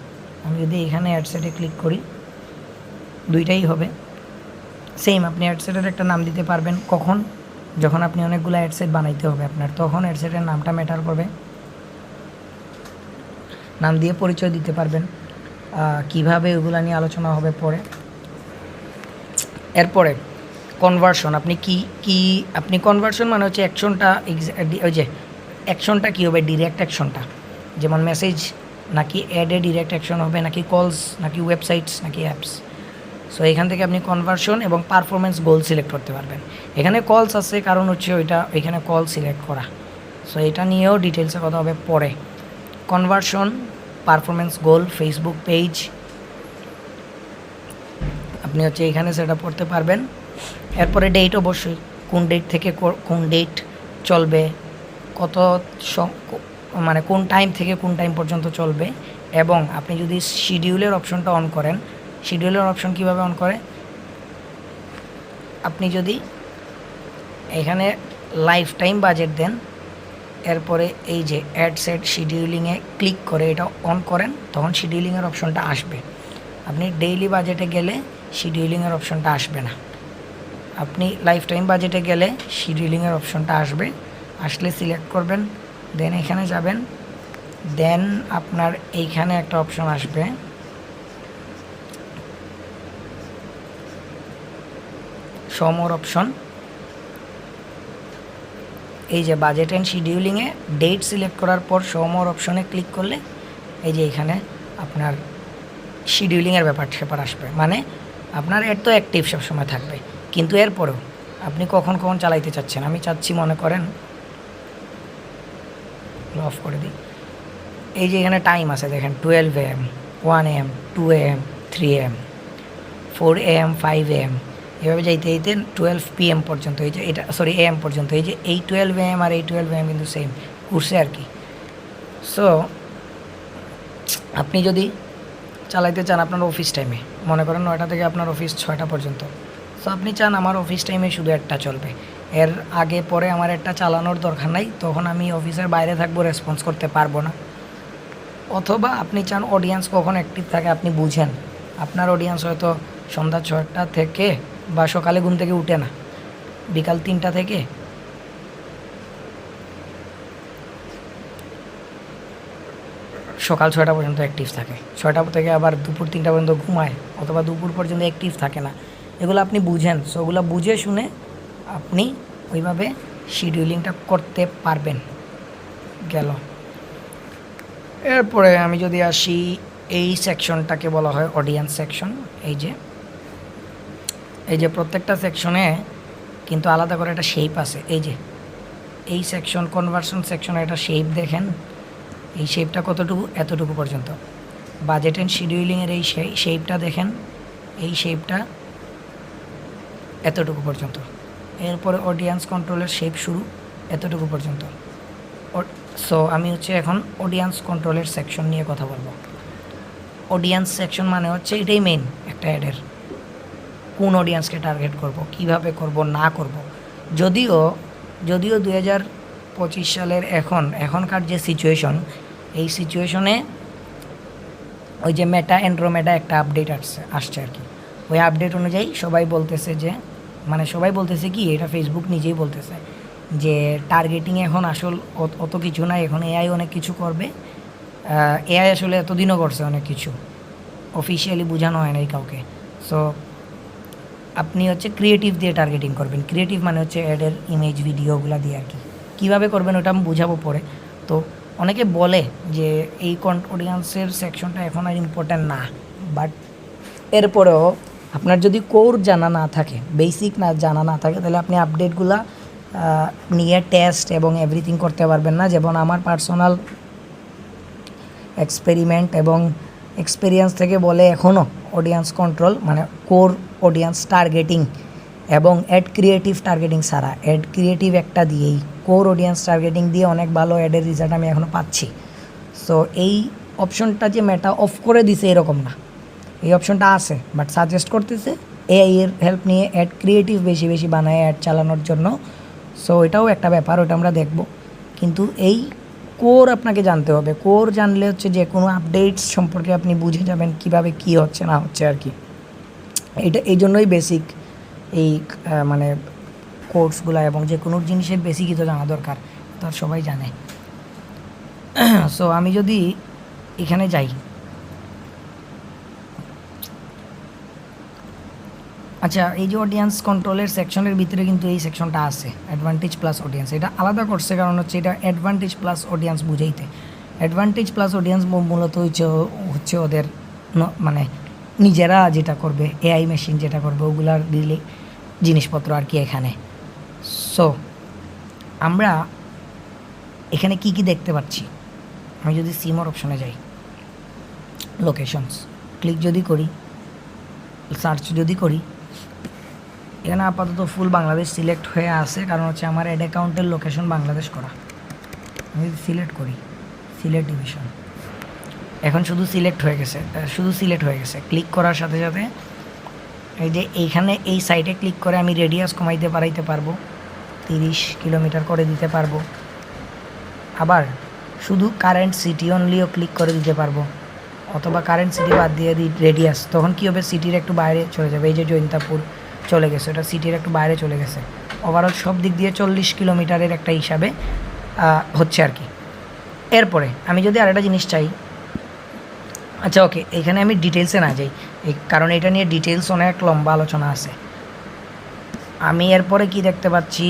আমি যদি এখানে অ্যাড সেটে ক্লিক করি, দুইটাই হবে। সেম আপনি অ্যাডসেটের একটা নাম দিতে পারবেন কখন, যখন আপনি অনেকগুলো অ্যাডসেট বানাইতে হবে আপনার, তখন অ্যাডসেটের নামটা ম্যাটার করবে। নাম দিয়ে পরিচয় দিতে পারবেন। কিভাবে ওগুলো নিয়ে আলোচনা হবে পরে। এরপরে কনভার্সন, আপনি কি আপনি কনভার্সন মানে হচ্ছে অ্যাকশনটা, ওই যে অ্যাকশনটা কী হবে, ডিরেক্ট অ্যাকশনটা, যেমন মেসেজ নাকি অ্যাডে ডিরেক্ট অ্যাকশন হবে, নাকি কলস, নাকি ওয়েবসাইটস, নাকি অ্যাপস। সো এখান থেকে আপনি কনভার্সন এবং পারফরমেন্স গোল সিলেক্ট করতে পারবেন। এখানে কলস আছে কারণ হচ্ছে এখানে কল সিলেক্ট করা। সো এটা নিয়েও ডিটেলসে কথা হবে পরে। কনভার্সন, পারফরমেন্স গোল, ফেসবুক পেজ আপনি হচ্ছে এখানে সেট আপ করতে পারবেন। এরপরে ডেট, অবশ্যই কোন ডেট থেকে কোন ডেট চলবে, কত মানে কোন টাইম থেকে কোন টাইম পর্যন্ত চলবে। এবং আপনি যদি শিডিউলের অপশনটা অন করেন, শিডিউলের অপশন কীভাবে অন করে, আপনি যদি এখানে লাইফ টাইম বাজেট দেন, এরপরে এই যে অ্যাড সেট শিডিউলিংয়ে ক্লিক করে এটা অন করেন, তখন শিডিউলিংয়ের অপশনটা আসবে। আপনি ডেইলি বাজেটে গেলে শিডিউলিংয়ের অপশনটা আসবে না। আপনি লাইফ টাইম বাজেটে গেলে শিডিউলিংয়ের অপশনটা আসবে। আসলে সিলেক্ট করবেন, দেন এখানে যাবেন, দেন আপনার এইখানে একটা অপশন আসবে শো মোর অপশন। এই যে বাজেট অ্যান্ড শিডিউলিংয়ে ডেট সিলেক্ট করার পর শো মোর অপশনে ক্লিক করলে এই যে এখানে আপনার শিডিউলিংয়ের ব্যাপার আসবে। মানে আপনার অ্যাড তো অ্যাক্টিভ সবসময় থাকবে, কিন্তু এরপরেও আপনি কখন কখন চালাইতে চাচ্ছেন। আমি চাচ্ছি, মনে করেন অফ করে দিই, এই যে এখানে টাইম আছে দেখেন 12 AM, 1 AM, 2 AM, 3 AM, 4 AM, 5 AM, এভাবে যাইতে যাইতে 12 PM পর্যন্ত। এই যে এটা সরি AM পর্যন্ত, এই যে এই 12 AM আর এই 12 AM কিন্তু সেম ঘুরছে আর কি। সো আপনি যদি চালাইতে চান আপনার অফিস টাইমে, মনে করেন 9টা থেকে আপনার অফিস 6টা পর্যন্ত, সো আপনি চান আমার অফিস টাইমে শুধু একটা চলবে, এর আগে পরে আমার একটা চালানোর দরকার নাই, তখন আমি অফিসের বাইরে থাকবো, রেসপন্স করতে পারবো না। অথবা আপনি চান অডিয়েন্স কখন অ্যাক্টিভ থাকে আপনি বুঝেন, আপনার অডিয়েন্স হয়তো সন্ধ্যা 6টা থেকে বা সকালে ঘুম থেকে উঠে না, বিকাল 3টা থেকে সকাল 6টা পর্যন্ত অ্যাক্টিভ থাকে, 6টা থেকে আবার দুপুর 3টা পর্যন্ত ঘুমায়, অথবা দুপুর পর্যন্ত অ্যাক্টিভ থাকে না। এগুলো আপনি বুঝেন। সো ওগুলো বুঝে শুনে আপনি ওইভাবে শিডিউলিংটা করতে পারবেন। গেল। এরপরে আমি যদি আসি, এই সেকশনটাকে বলা হয় অডিয়েন্স সেকশন। এই যে প্রত্যেকটা সেকশনে কিন্তু আলাদা করে একটা শেপ আছে। এই যে এই সেকশন, কনভার্সন সেকশনে একটা শেপ দেখেন, এই শেপটা কতটুকু, এতটুকু পর্যন্ত। বাজেট অ্যান্ড শিডিউলিংয়ের এই শেপটা দেখেন, এই শেপটা এতটুকু পর্যন্ত। এরপরে অডিয়েন্স কন্ট্রোলের শেপ শুরু এতটুকু পর্যন্ত। সো আমি হচ্ছে এখন অডিয়েন্স কন্ট্রোলের সেকশন নিয়ে কথা বলবো। অডিয়েন্স সেকশন মানে হচ্ছে এটাই মেইন একটা অ্যাডের, কোন অডিয়েন্সকে টার্গেট করব, কিভাবে করব, না করব। যদিও 2025 সালের এখনকার যে সিচুয়েশন, এই সিচুয়েশনে ওই যে মেটা অ্যান্ড্রোমেটা একটা আপডেট আসছে আর কি। ওই আপডেট অনুযায়ী সবাই বলতেছে যে, মানে সবাই বলতেছে কি, এটা ফেসবুক নিজেই বলতেছে যে টার্গেটিং এখন আসল অত কিছু না, এখন এআই অনেক কিছু করবে। এআই আসলে এতদিনও করছে অনেক কিছু, অফিসিয়ালি বোঝানো হয় নাই কাউকে। সো আপনি হচ্ছে ক্রিয়েটিভ দিয়ে টার্গেটিং করবেন। ক্রিয়েটিভ মানে হচ্ছে অ্যাডের ইমেজ ভিডিওগুলো দিয়ে আর কি। কীভাবে করবেন ওটা আমি বুঝাবো পরে। তো অনেকে বলে যে এই অডিয়েন্সের সেকশনটা এখন আর ইম্পর্ট্যান্ট না, বাট এরপরেও আপনার যদি কোর জানা না থাকে, বেসিক জানা না থাকে, তাহলে আপনি আপডেটগুলো নিয়ে টেস্ট এবং এভরিথিং করতে পারবেন না। যেমন আমার পার্সোনাল এক্সপেরিমেন্ট এবং এক্সপিরিয়েন্স থেকে বলে এখনও অডিয়েন্স কন্ট্রোল মানে কোর অডিয়েন্স টার্গেটিং এবং অ্যাড ক্রিয়েটিভ টার্গেটিং ছাড়া, অ্যাড ক্রিয়েটিভ একটা দিয়েই কোর অডিয়েন্স টার্গেটিং দিয়ে অনেক ভালো অ্যাডের রেজাল্ট আমি এখনও পাচ্ছি। সো এই অপশনটা যে মেটা অফ করে দিছে এরকম না, এই অপশনটা আছে, বাট সাজেস্ট করতেছে এআই এর হেল্প নিয়ে অ্যাড ক্রিয়েটিভ বেশি বেশি বানায় অ্যাড চালানোর জন্য। সো এটাও একটা ব্যাপার, ওটা আমরা দেখব। কিন্তু এই কোর আপনাকে জানতে হবে। কোর জানলে হচ্ছে যে কোনো আপডেটস সম্পর্কে আপনি বুঝে যাবেন কীভাবে কী হচ্ছে না হচ্ছে আর কি। এই জন্যই বেসিক এই মানে কোর্সগুলো এবং যে কোনো জিনিসের বেসিকই তো জানা দরকার, তো আর সবাই জানে। সো আমি যদি এখানে যাই, আচ্ছা এই যে অডিয়েন্স কন্ট্রোলের সেকশনের ভিতরে কিন্তু এই সেকশনটা আছে অ্যাডভান্টেজ প্লাস অডিয়েন্স, এটা আলাদা করছে কারণ হচ্ছে এটা অ্যাডভান্টেজ প্লাস অডিয়েন্স বুঝাইতে। অ্যাডভান্টেজ প্লাস অডিয়েন্স মূলত হচ্ছে ওদের মানে নিজেরা যেটা করবে, এআই মেশিন যেটা করবে ওগুলার দিলে জিনিসপত্র আর কি এখানে। সো আমরা এখানে কি কি দেখতে পাচ্ছি, আমি যদি সিমোর অপশনে যাই, লোকেশনস ক্লিক যদি করি, সার্চ যদি করি, এখানে আপাতত ফুল বাংলাদেশ সিলেক্ট হয়ে আছে কারণ হচ্ছে আমার অ্যাড অ্যাকাউন্টের লোকেশন বাংলাদেশ করা। আমি যদি সিলেক্ট করি সিলেট ডিভিশন, এখন শুধু সিলেক্ট হয়ে গেছে। ক্লিক করার সাথে সাথে এই যে এইখানে এই সাইটে ক্লিক করে আমি রেডিয়াস কমাইতে বাড়াইতে পারবো, 30 কিলোমিটার করে দিতে পারবো। আবার শুধু কারেন্ট সিটি অনলিও ক্লিক করে দিতে পারবো, অথবা কারেন্ট সিটি বাদ দিয়ে দিই রেডিয়াস, তখন কী হবে সিটির একটু বাইরে চলে যাবে। এই যে জৈন্তাপুর চলে গেছে, ওটা সিটির একটু বাইরে চলে গেছে। ওভারঅল সব দিক দিয়ে 40 কিলোমিটারের একটা হিসাবে হচ্ছে আর কি। এরপরে আমি যদি আরেকটা জিনিস চাই, আচ্ছা ওকে, এখানে আমি ডিটেলসে না যাই কারণ এটা নিয়ে ডিটেলস অনেক লম্বা আলোচনা আছে। আমি এরপরে কি দেখতে পাচ্ছি,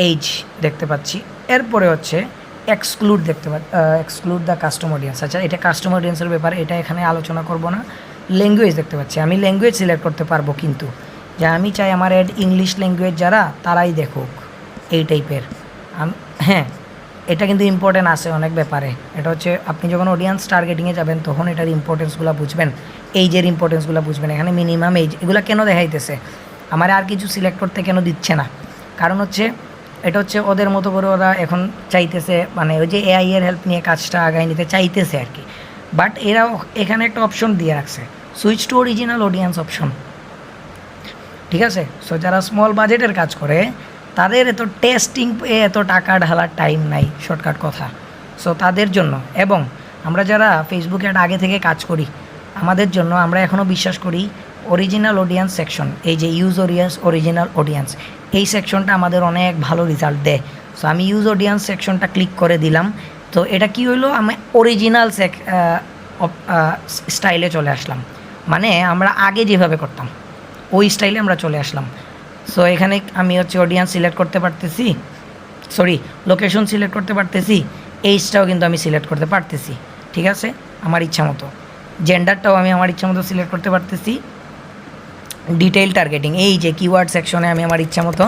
এইজ দেখতে পাচ্ছি, এরপরে হচ্ছে exclude exclude the custom audience. আচ্ছা এটা কাস্টম অডিয়েন্সের ব্যাপার, এটা এখানে আলোচনা করব না। ল্যাঙ্গুয়েজ দেখতে পাচ্ছি, আমি ল্যাঙ্গুয়েজ সিলেক্ট করতে পারবো, কিন্তু যে আমি চাই আমার অ্যাড ইংলিশ ল্যাঙ্গুয়েজ যারা তারাই দেখুক এই টাইপের। হ্যাঁ এটা কিন্তু ইম্পর্টেন্ট আছে অনেক ব্যাপারে। এটা হচ্ছে আপনি যখন অডিয়েন্স টার্গেটিংয়ে যাবেন তখন এটার ইম্পর্টেন্সগুলো বুঝবেন, এইজের ইম্পর্টেন্সগুলো বুঝবেন। এখানে মিনিমাম এইজ এগুলো কেন দেখাইতেছে, আমার আর কিছু সিলেক্ট করতে কেন দিচ্ছে না, কারণ হচ্ছে এটা হচ্ছে ওদের মতো করে ওরা এখন চাইতেছে, মানে ওই যে এআই এর হেল্প নিয়ে কাজটা আগায় নিতে চাইতেছে আর কি। বাট এরা এখানে একটা অপশন দিয়ে রাখছে, switch to original audience option, ঠিক আছে। সো যারা স্মল বাজেটের কাজ করে তাদের এত টেস্টিং এত টাকা ঢালার টাইম নাই, শর্টকাট কথা। সো তাদের জন্য, এবং আমরা যারা ফেসবুকে আগে থেকে কাজ করি আমাদের জন্য, আমরা এখনও বিশ্বাস করি অরিজিনাল অডিয়েন্স সেকশন, এই যে ইউজ অডিয়েন্স অরিজিনাল অডিয়েন্স, এই সেকশনটা আমাদের অনেক ভালো রেজাল্ট দেয়। সো আমি ইউজ অডিয়েন্স সেকশনটা ক্লিক করে দিলাম, তো এটা কি হইলো, আমি অরিজিনাল স্টাইলে চলে আসলাম, মানে আমরা আগে যেভাবে করতাম ওই স্টাইলে আমরা চলে আসলাম। সো এখানে আমি হচ্ছে অডিয়েন্স সিলেক্ট করতে পারতেছি, লোকেশন সিলেক্ট করতে পারতেছি, এইজটাও কিন্তু আমি সিলেক্ট করতে পারতেছি, ঠিক আছে আমার ইচ্ছা মতো। জেন্ডারটাও আমি আমার ইচ্ছা মতো সিলেক্ট করতে পারতেছি। ডিটেইল টার্গেটিং, এই যে কিওয়ার্ড সেকশনে আমি আমার ইচ্ছা মতো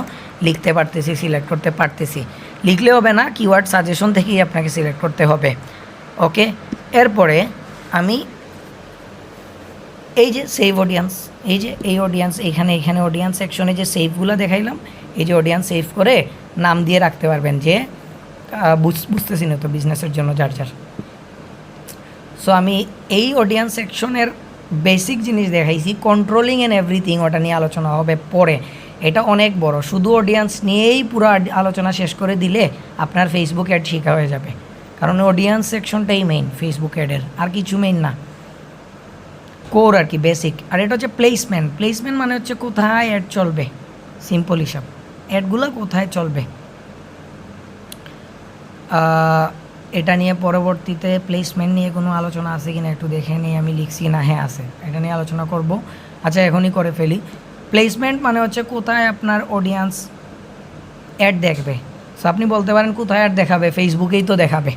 লিখতে পারতেছি, সিলেক্ট করতে পারতেছি। লিখলে হবে না, কিওয়ার্ড সাজেশন থেকেই আপনাকে সিলেক্ট করতে হবে। ওকে, এরপরে আমি এই যে সেভ অডিয়েন্স, এই যে এই অডিয়েন্স, এখানে অডিয়েন্স সেকশনে যে সেভগুলো দেখাইলাম, এই যে অডিয়েন্স সেভ করে নাম দিয়ে রাখতে পারবেন, যে বুঝতেছি না তো বিজনেসের জন্য যার। সো আমি এই অডিয়েন্স সেকশনের বেসিক জিনিস দেখাইছি, কন্ট্রোলিং অ্যান্ড এভরিথিং ওটা নিয়ে আলোচনা হবে পরে, এটা অনেক বড়। শুধু অডিয়েন্স নিয়েই পুরো আলোচনা শেষ করে দিলে আপনার ফেসবুক অ্যাড শেখা হয়ে যাবে, কারণ অডিয়েন্স সেকশনটাই মেইন ফেসবুক অ্যাডের, আর কিছু মেইন না, কোর আর কি, বেসিক। আর এটা হচ্ছে প্লেসমেন্ট মানে হচ্ছে কোথায় অ্যাড চলবে, সিম্পল হিসাব, অ্যাডগুলো কোথায় চলবে। এটা নিয়ে পরবর্তীতে প্লেসমেন্ট নিয়ে কোনো আলোচনা আছে কি না একটু দেখে নিই, আমি লিখছি না, হ্যাঁ আছে, এটা নিয়ে আলোচনা করব। আচ্ছা এখনই করে ফেলি। প্লেসমেন্ট মানে হচ্ছে কোথায় আপনার অডিয়েন্স অ্যাড দেখবে। সো আপনি বলতে পারেন কোথায় অ্যাড দেখাবে, ফেসবুকেই তো দেখাবে,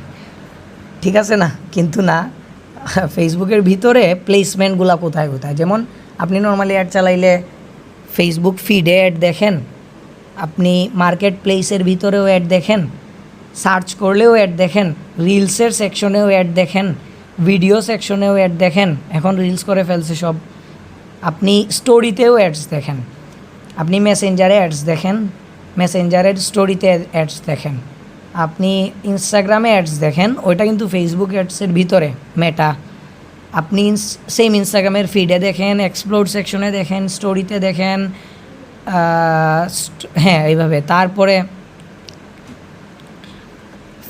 ঠিক আছে না, কিন্তু না, ফেসবুকের ভিতরে প্লেসমেন্টগুলো কোথায় কোথায়, যেমন আপনি নর্মালি অ্যাড চালাইলে ফেসবুক ফিডে অ্যাড দেখেন, আপনি মার্কেট প্লেসের ভিতরেও অ্যাড দেখেন, সার্চ করলেও অ্যাড দেখেন, রিলসের সেকশনেও অ্যাড দেখেন, ভিডিও সেকশনেও অ্যাড দেখেন, এখন রিলস করে ফেলছে সব, আপনি স্টোরিতেও অ্যাডস দেখেন, আপনি মেসেঞ্জারে অ্যাডস দেখেন, মেসেঞ্জারের স্টোরিতে অ্যাডস দেখেন, আপনি ইনস্টাগ্রামে অ্যাডস দেখেন, ওইটা কিন্তু ফেসবুক অ্যাডসের ভিতরে মেটা, আপনি সেম ইনস্টাগ্রামের ফিডে দেখেন, এক্সপ্লোর সেকশনে দেখেন, স্টোরিতে দেখেন, হ্যাঁ এইভাবে। তারপরে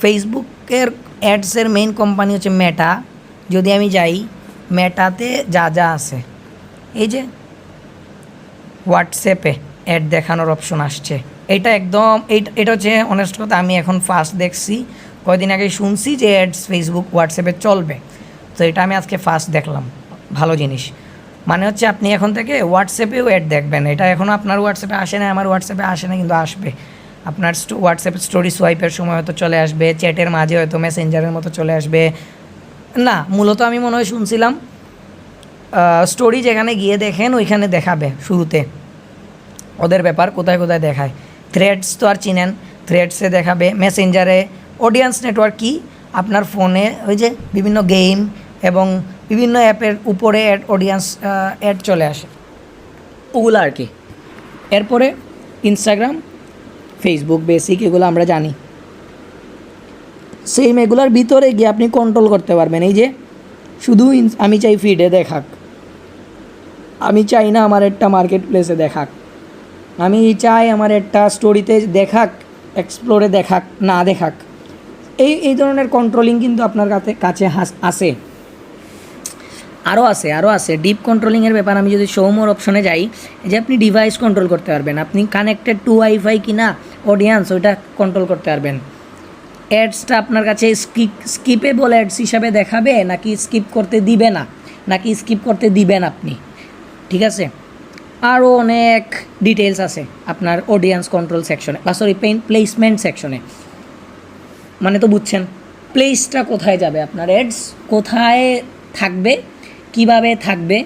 ফেসবুকের অ্যাডসের মেইন কোম্পানি হচ্ছে মেটা। যদি আমি যাই মেটাতে যা যা আছে, এই যে হোয়াটসঅ্যাপে অ্যাড দেখানোর অপশন আসছে। এটা একদম এটা হচ্ছে অনেস্ট কথা, আমি এখন ফার্স্ট দেখছি, কয়দিন আগে শুনছি যে অ্যাডস ফেসবুক হোয়াটসঅ্যাপে চলবে, তো এটা আমি আজকে ফার্স্ট দেখলাম। ভালো জিনিস, মানে হচ্ছে আপনি এখন থেকে হোয়াটসঅ্যাপেও অ্যাড দেখবেন। এটা এখনও আপনার হোয়াটসঅ্যাপে আসে না, আমার হোয়াটসঅ্যাপে আসে না, কিন্তু আসবে। আপনার হোয়াটসঅ্যাপ স্টোরি সোয়াইপের সময় হয়তো চলে আসবে, চ্যাটের মাঝে হয়তো মেসেঞ্জারের মতো চলে আসবে। না, মূলত আমি মনে হয় শুনছিলাম স্টোরি যেখানে গিয়ে দেখেন ওইখানে দেখাবে শুরুতে ওদের ব্যাপার, কোথায় কোথায় দেখায়। থ্রেডস তো আর চিনেন, থ্রেডসে দেখাবে, মেসেঞ্জারে, অডিয়েন্স নেটওয়ার্ক কি আপনার ফোনে ওই যে বিভিন্ন গেম এবং বিভিন্ন অ্যাপের উপরে অডিয়েন্স অ্যাড চলে আসে, ওগুলো আর কি। এরপরে ইনস্টাগ্রাম, ফেসবুক, বেসিক, এগুলো আমরা জানি। সেম এগুলোর ভিতরে গিয়ে আপনি কন্ট্রোল করতে পারবেন। এই যে শুধু আমি চাই ফিডে দেখাক, আমি চাই না আমার একটা মার্কেট প্লেসে দেখাক, আমি চাই আমার একটা স্টোরিতে দেখাক, এক্সপ্লোরে দেখাক, না দেখাক। এই ধরনের কন্ট্রোলিং কিন্তু আপনার কাছে আছে। আরও আছে ডিপ কন্ট্রোলিংয়ের ব্যাপার। আমি যদি শো মোর অপশনে যাই, যে আপনি ডিভাইস কন্ট্রোল করতে পারবেন, আপনি কানেক্টেড টু ওয়াইফাই কিনা অডিয়েন্স ওইটা কন্ট্রোল করতে পারবেন। অ্যাডসটা আপনার কাছে স্কিপেবল অ্যাডস হিসাবে দেখাবে নাকি স্কিপ করতে দিবে না, নাকি স্কিপ করতে দিবেন আপনি, ঠিক আছে। আরও অনেক ডিটেলস আছে আপনার অডিয়েন্স কন্ট্রোল সেকশনে, বা সরি প্লেসমেন্ট সেকশনে। মানে তো বুঝছেন, প্লেসটা কোথায় যাবে আপনার অ্যাডস, কোথায় থাকবে, কিভাবে থাকবে,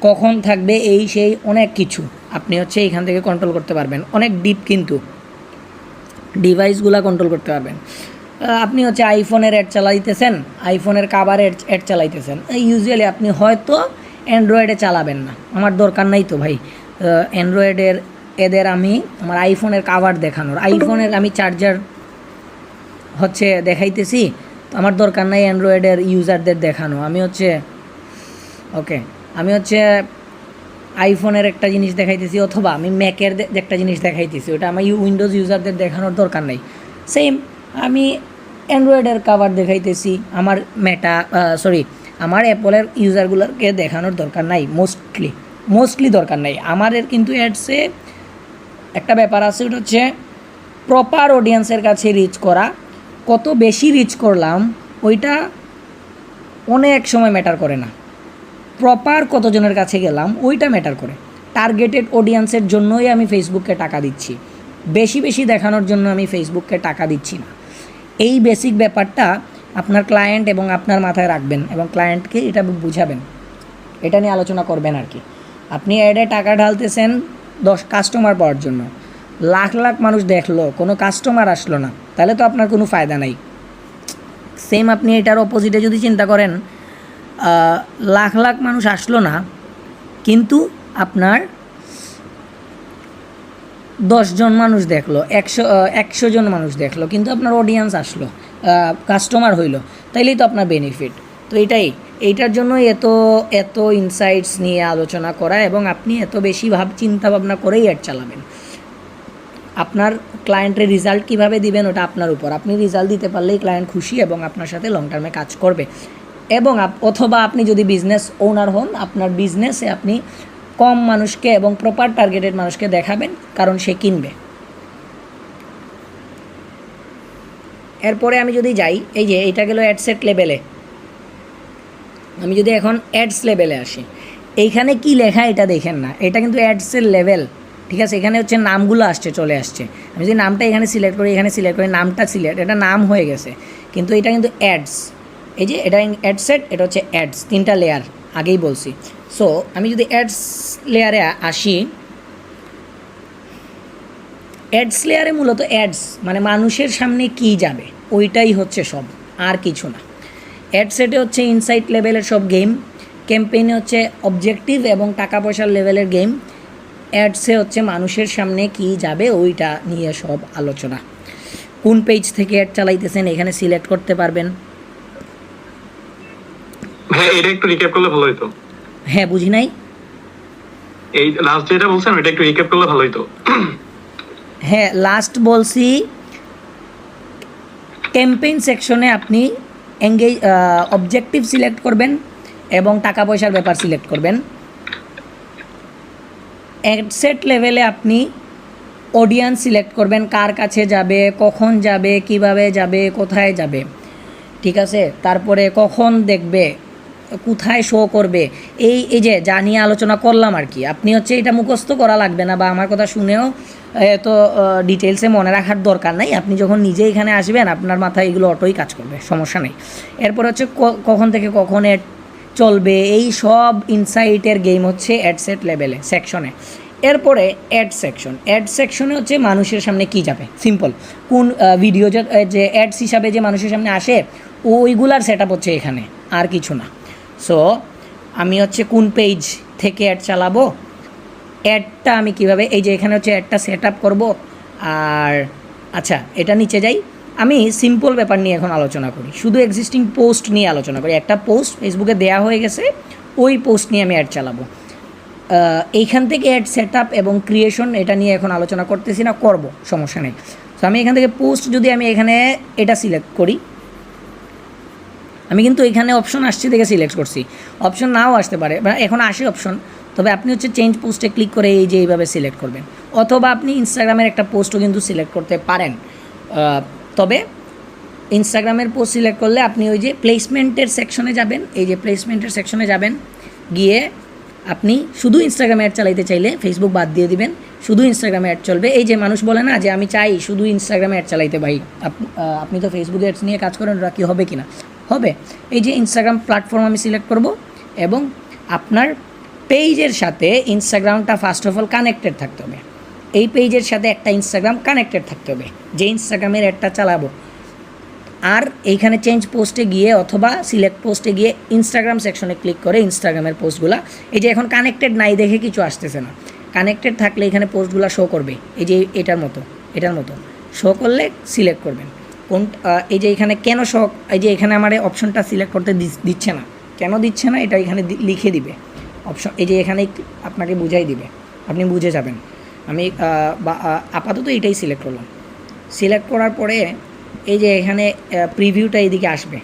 কখন থাকবে, এই সেই অনেক কিছু আপনি হচ্ছে এখান থেকে কন্ট্রোল করতে পারবেন। অনেক ডিপ, কিন্তু ডিভাইসগুলো কন্ট্রোল করতে পারবেন। আপনি হচ্ছে আইফোনের অ্যাড চালাইতেছেন, আইফোনের কাভার অ্যাড চালাইতেছেন, ইউজুয়ালি আপনি হয়তো অ্যান্ড্রয়েডে চালাবেন না, আমার দরকার নাই তো ভাই অ্যান্ড্রয়েডের এদের, আমি আমার আইফোনের কাভার দেখানোর, আইফোনের আমি চার্জার হচ্ছে দেখাইতেছি, তো আমার দরকার নাই অ্যান্ড্রয়েডের ইউজারদের দেখানো। আমি হচ্ছে আইফোনের একটা জিনিস দেখাইতেছি, অথবা আমি ম্যাকের একটা জিনিস দেখাইতেছি, ওটা আমার উইন্ডোজ ইউজারদের দেখানোর দরকার নেই। সেম আমি অ্যান্ড্রয়েডের কাভার দেখাইতেছি, আমার আমার অ্যাপলের ইউজারগুলোকে দেখানোর দরকার নাই, মোস্টলি দরকার নাই আমাদের। কিন্তু অ্যাডসে একটা ব্যাপার আছে, ওটা হচ্ছে প্রপার অডিয়েন্সের কাছে রিচ করা। কত বেশি রিচ করলাম ওইটা অনেক সময় ম্যাটার করে না, প্রপার কতজনের কাছে গেলাম ওইটা ম্যাটার করে। টার্গেটেড অডিয়েন্সের জন্যই আমি ফেসবুককে টাকা দিচ্ছি, বেশি দেখানোর জন্য আমি ফেসবুককে টাকা দিচ্ছি না। এই বেসিক ব্যাপারটা আপনার ক্লায়েন্ট এবং আপনার মাথায় রাখবেন এবং ক্লায়েন্টকে এটা বুঝাবেন, এটা নিয়ে আলোচনা করবেন আর কি। আপনি অ্যাডে টাকা ঢালতেছেন 10 কাস্টমার পাওয়ার জন্য, লাখ মানুষ দেখলো, কোনো কাস্টমার আসলো না, তাহলে তো আপনার কোনো ফায়দা নাই। সেম আপনি এটার অপোজিটে যদি চিন্তা করেন, লাখ মানুষ আসলো না, কিন্তু আপনার 10 জন মানুষ দেখলো, 100 জন মানুষ দেখলো, কিন্তু আপনার অডিয়েন্স আসলো, কাস্টমার হইলো, তাইলেই তো আপনার বেনিফিট। তো এইটার জন্য এত ইনসাইটস নিয়ে আলোচনা করা, এবং আপনি এত বেশি চিন্তা ভাবনা করেই অ্যাড চালাবেন। আপনার ক্লায়েন্টের রেজাল্ট কীভাবে দিবেন ওটা আপনার উপর। আপনি রেজাল্ট দিতে পারলেই ক্লায়েন্ট খুশি এবং আপনার সাথে লং টার্মে কাজ করবে। এবং অথবা আপনি যদি বিজনেস ওনার হন, আপনার বিজনেসে আপনি কম মানুষকে এবং প্রপার টার্গেটেড মানুষকে দেখাবেন, কারণ সে কিনবে। এরপরে আমি যদি যাই, এই যে এইটা গেল অ্যাডসেট লেভেলে, আমি যদি এখন অ্যাডস লেভেলে আসি, এইখানে কি লেখা এটা দেখেন না, এটা কিন্তু অ্যাডসের লেভেল, ঠিক আছে। এখানে হচ্ছে নামগুলো চলে আসছে। আমি যদি নামটা এখানে সিলেক্ট করি, নামটা সিলেক্ট, এটা নাম হয়ে গেছে, কিন্তু এটা কিন্তু অ্যাডস। এই যে এটা অ্যাডসেট, এটা হচ্ছে অ্যাডস, 3টা লেয়ার আগেই বলছি। সো আমি যদি অ্যাডস লেয়ারে আসি, অ্যাডস লেয়ারে মূলত অ্যাডস মানে মানুষের সামনে কি যাবে ওইটাই হচ্ছে সব, আর কিছু না। অ্যাডসেটে হচ্ছে ইনসাইট লেভেলের সব গেম, ক্যাম্পেইনে হচ্ছে অবজেক্টিভ এবং টাকা পয়সার লেভেলের গেম, অ্যাডসে হচ্ছে মানুষের সামনে কি যাবে ওইটা নিয়ে সব আলোচনা। কোন পেজ থেকে অ্যাড চালাইতেছেন এখানে সিলেক্ট করতে পারবেন। হ্যাঁ, এটা একটু রিক্যাপ করলে ভালো হতো। হ্যাঁ, বুঝি নাই, এই লাস্ট যেটা বলছেন এটা একটু রিক্যাপ করলে ভালো হতো। হ্যাঁ, লাস্ট বলছি ক্যাম্পেইন সেকশনে আপনি অবজেক্টিভ সিলেক্ট করবেন এবং টাকা পয়সার ব্যাপার সিলেক্ট করবেন। অ্যাডসেট লেভেলে আপনি অডিয়েন্স সিলেক্ট করবেন, কার কাছে যাবে, কখন যাবে, কিভাবে যাবে, কোথায় যাবে, ঠিক আছে, তারপরে কখন দেখবে, কোথায় শো করবে, এই যে যা নিয়ে আলোচনা করলাম আর কি। আপনি হচ্ছে এটা মুখস্থ করা লাগবে না বা আমার কথা শুনেও এত ডিটেলসে মনে রাখার দরকার নাই। আপনি যখন নিজে এখানে আসবেন আপনার মাথায় এগুলো অটোই কাজ করবে, সমস্যা নেই। এরপর হচ্ছে কখন থেকে কখন অ্যাড চলবে, এই সব ইনসাইটের গেম হচ্ছে অ্যাডসেট লেভেলে সেকশনে। এরপরে অ্যাড সেকশনে হচ্ছে মানুষের সামনে কি যাবে, সিম্পল কোন ভিডিও যে অ্যাডস হিসাবে যে মানুষের সামনে আসে ওইগুলার সেট আপ হচ্ছে এখানে, আর কিছু না। সো আমি হচ্ছে কোন পেজ থেকে অ্যাড চালাবো, অ্যাডটা আমি কিভাবে, এই যে এখানে হচ্ছে অ্যাডটা সেট আপ করবো। আর আচ্ছা এটা নিচে যাই, আমি সিম্পল ব্যাপার নিয়ে এখন আলোচনা করি, শুধু এক্সিস্টিং পোস্ট নিয়ে আলোচনা করি। একটা পোস্ট ফেসবুকে দেওয়া হয়ে গেছে, ওই পোস্ট নিয়ে আমি অ্যাড চালাবো। এইখান থেকে অ্যাড সেট আপ এবং ক্রিয়েশন এটা নিয়ে এখন আলোচনা করতেছি না, করব, সমস্যা নেই। তো আমি এখান থেকে পোস্ট যদি আমি এখানে এটা সিলেক্ট করি, আমি কিন্তু এখানে অপশন আসছে দেখে সিলেক্ট করছি, অপশন নাও আসতে পারে, এখন আসে অপশন, তবে আপনি হচ্ছে চেঞ্জ পোস্টে ক্লিক করে এই যে এইভাবে সিলেক্ট করবেন, অথবা আপনি ইনস্টাগ্রামের একটা পোস্টও কিন্তু সিলেক্ট করতে পারেন। তবে ইনস্টাগ্রামের পোস্ট সিলেক্ট করলে আপনি ওই যে প্লেসমেন্টের সেকশনে যাবেন, এই যে প্লেসমেন্টের সেকশনে যাবেন, গিয়ে আপনি শুধু ইনস্টাগ্রামে অ্যাড চালাইতে চাইলে ফেসবুক বাদ দিয়ে দিবেন, শুধু ইনস্টাগ্রামে অ্যাড চলবে। এই যে মানুষ বলে না যে আমি চাই শুধু ইনস্টাগ্রামে অ্যাড চালাইতে, ভাই আপনি তো ফেসবুকে অ্যাডস নিয়ে কাজ করেন, ওরা কি হবে কি না হবে। এই যে ইনস্টাগ্রাম প্ল্যাটফর্ম আমি সিলেক্ট করব এবং আপনার পেজের সাথে ইনস্টাগ্রামটা ফার্স্ট অফ অল কানেক্টেড থাকতে হবে। এই পেজের সাথে একটা ইনস্টাগ্রাম কানেক্টেড থাকতে হবে, যে ইনস্টাগ্রামের অ্যাডটা চালাবো। আর এইখানে চেঞ্জ পোস্টে গিয়ে অথবা সিলেক্ট পোস্টে গিয়ে ইনস্টাগ্রাম সেকশনে ক্লিক করে ইনস্টাগ্রামের পোস্টগুলো, এই যে এখন কানেক্টেড নাই দেখে কিছু আসতেছে না, কানেক্টেড থাকলে এখানে পোস্টগুলো শো করবে, এই যে এটার মতো শো করলে সিলেক্ট করবেন কোন, এই যে এখানে কেন শো, এই যে এখানে আমার অপশনটা সিলেক্ট করতে দিচ্ছে না, কেন দিচ্ছে না এটা এখানে লিখে দিবে অপশন, এই যে এখানে আপনাকে বুঝাই দিবে, আপনি বুঝে যাবেন। আমি আপাতত এটাই সিলেক্ট করলাম। সিলেক্ট করার পরে এই যে এখানে প্রিভিউটা এইদিকে আসবে,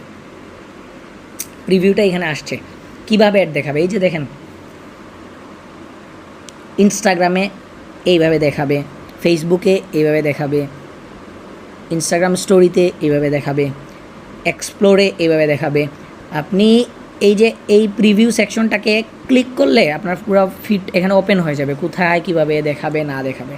প্রিভিউটা এখানে আসছে, কীভাবে অ্যাড দেখাবে, এই যে দেখেন ইনস্টাগ্রামে এইভাবে দেখাবে, ফেসবুকে এইভাবে দেখাবে, ইনস্টাগ্রাম স্টোরিতে এইভাবে দেখাবে, এক্সপ্লোরে এইভাবে দেখাবে। আপনি এই যে এই প্রিভিউ সেকশনটাকে ক্লিক করলে আপনার পুরো ফিড এখানে ওপেন হয়ে যাবে, কোথায় কীভাবে দেখাবে না দেখাবে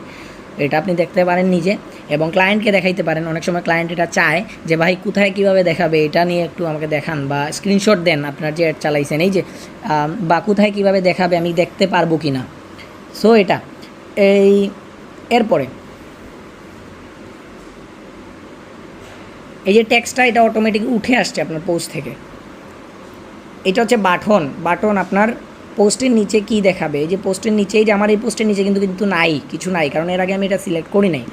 এটা আপনি দেখতে পারেন নিজে, এবং ক্লায়েন্টকে দেখাইতে পারেন। অনেক সময় ক্লায়েন্ট এটা চায় যে ভাই কোথায় কীভাবে দেখাবে এটা নিয়ে একটু আমাকে দেখান, বা স্ক্রিনশট দেন আপনার যে অ্যাড চালাইছেন, এই যে বা কোথায় কীভাবে দেখাবে আমি দেখতে পারবো কি না। সো এটা এরপরে এই যে টেক্সটটা এটা অটোমেটিক উঠে আসছে আপনার পোস্ট থেকে। এটা হচ্ছে বাটন আপনার পোস্টের নিচে কি দেখাবে, এই যে পোস্টের নিচেই যে আমার এই পোস্টের নিচে কিন্তু নাই, কিছু নাই, কারণ এর আগে আমি এটা সিলেক্ট করি নাই।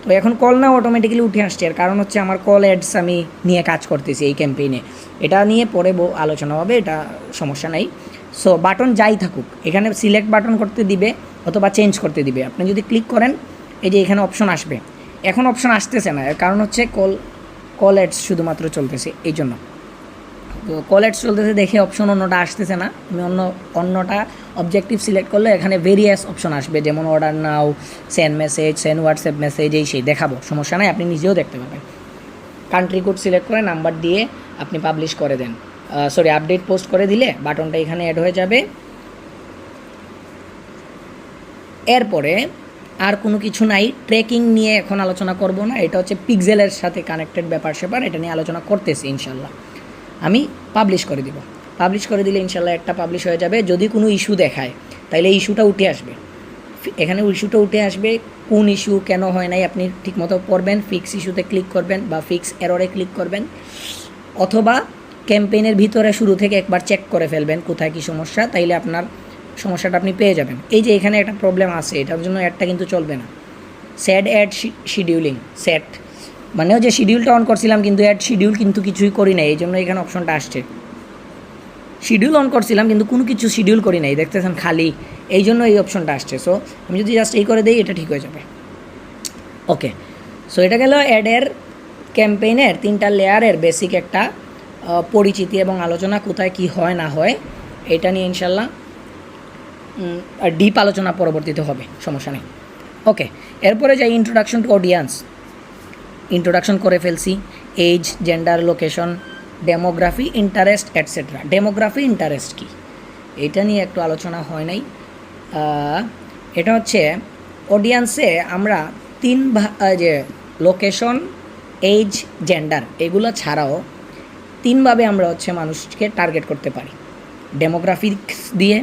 তো এখন কল নাও অটোমেটিক্যালি উঠে আসছে, এর কারণ হচ্ছে আমার কল অ্যাডস আমি নিয়ে কাজ করতেছি এই ক্যাম্পেইনে, এটা নিয়ে পরে আলোচনা হবে, এটা সমস্যা নাই। সো বাটন যাই থাকুক এখানে সিলেক্ট বাটন করতে দিবে অথবা চেঞ্জ করতে দিবে। আপনি যদি ক্লিক করেন এই যে এখানে অপশন আসবে, এখন অপশন আসতেছে না, এর কারণ হচ্ছে কল অ্যাডস শুধুমাত্র চলতেছে, এই জন্য তো কল অ্যাডস চলতেছে দেখে অপশন অন্যটা আসতেছে না। আমি অন্যটা অবজেক্টিভ সিলেক্ট করলে এখানে ভেরিয়াস অপশন আসবে, যেমন অর্ডার নাও, send message, send WhatsApp message, এই সেই দেখাবো, সমস্যা নাই, আপনি নিজেও দেখতে পাবেন। কান্ট্রি কোড সিলেক্ট করে নাম্বার দিয়ে আপনি পাবলিশ করে দেন, আপডেট পোস্ট করে দিলে বাটনটা এখানে অ্যাড হয়ে যাবে। এরপরে আর কোনো কিছু নাই, ট্র্যাকিং নিয়ে এখন আলোচনা করব না, এটা হচ্ছে পিক্সেলের সাথে কানেক্টেড ব্যাপার স্যাপার, এটা নিয়ে আলোচনা করতেছি ইনশাল্লাহ। আমি পাবলিশ করে দিব, পাবলিশ করে দিলে ইনশাল্লাহ একটা পাবলিশ হয়ে যাবে। যদি কোনো ইস্যু দেখায় তাহলে ইস্যুটা উঠে আসবে, এখানে ইস্যুটা উঠে আসবে, কোন ইস্যু কেন হয় নাই আপনি ঠিকমতো পড়বেন, ফিক্স ইস্যুতে ক্লিক করবেন বা ফিক্স এররে ক্লিক করবেন, অথবা ক্যাম্পেইনের ভিতরে শুরু থেকে একবার চেক করে ফেলবেন কোথায় কী সমস্যা, তাইলে আপনার সমস্যাটা আপনি পেয়ে যাবেন। এই যে এখানে একটা প্রবলেম আছে, এটার জন্য অ্যাডটা কিন্তু চলবে না। স্যাড অ্যাড শিডিউলিং, সেট মানেও যে শিডিউলটা অন করছিলাম কিন্তু অ্যাড শিডিউল কিন্তু কিছুই করি নাই, এই জন্য এখানে অপশনটা আসছে। শিডিউল অন করছিলাম কিন্তু কোনো কিছু শিডিউল করি নাই, দেখতেছেন খালি, এই জন্য এই অপশনটা আসছে। সো আমি যদি জাস্ট এই করে দিই এটা ঠিক হয়ে যাবে। ওকে, সো এটা গেল অ্যাডের ক্যাম্পেইনের 3টা লেয়ারের বেসিক একটা পরিচিতি এবং আলোচনা, কোথায় কি হয় না হয় এটা নিয়ে ইনশাল্লাহ ডিপ আলোচনা পরবর্তীতে হবে, সমস্যা নেই। ওকে, এরপরে যাই ইন্ট্রোডাকশন টু অডিয়েন্স। ইন্ট্রোডাকশন করে ফেলছি, age, gender, location, demography, interest et cetera. Demography, interest কী, এটা নিয়ে একটু আলোচনা হয় নাই। এটা হচ্ছে অডিয়েন্সে আমরা যে লোকেশন, এজ, জেন্ডার এগুলো ছাড়াও তিনভাবে আমরা হচ্ছে মানুষকে টার্গেট করতে পারি। ডেমোগ্রাফিক্স দিয়ে,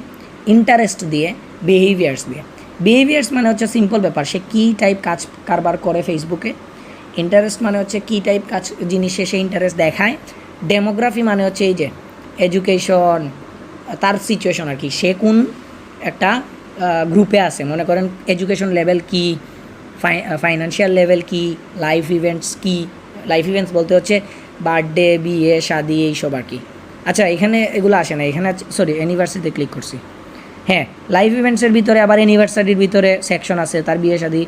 ইন্টারেস্ট দিয়ে, বিহেভিয়ার্স দিয়ে। বিহেভিয়ার্স মানে হচ্ছে সিম্পল ব্যাপার, সে কী টাইপ কাজ কারবার করে ফেসবুকে। ইন্টারেস্ট মানে হচ্ছে কী টাইপ কাজ জিনিসে সে ইন্টারেস্ট দেখায়। ডেমোগ্রাফি মানে হচ্ছে এই যে এডুকেশন, তার সিচুয়েশন আর কি, সে কোন একটা গ্রুপে আছে, মনে করেন এডুকেশন লেভেল কী, ফাইন্যান্সিয়াল লেভেল কী, লাইফ ইভেন্টস কী। লাইফ ইভেন্টস বলতে হচ্ছে বার্থডে, বিয়ে, শাদি এইসব আর কি। আচ্ছা, এখানে এগুলো আসে না, এখানে সরি অ্যানিভার্সারিতে ক্লিক করছি। হ্যাঁ, লাইফ ইভেন্টসের ভিতরে আবার অ্যানিভার্সারির ভিতরে সেকশন আছে, তার বিয়ে শাদি,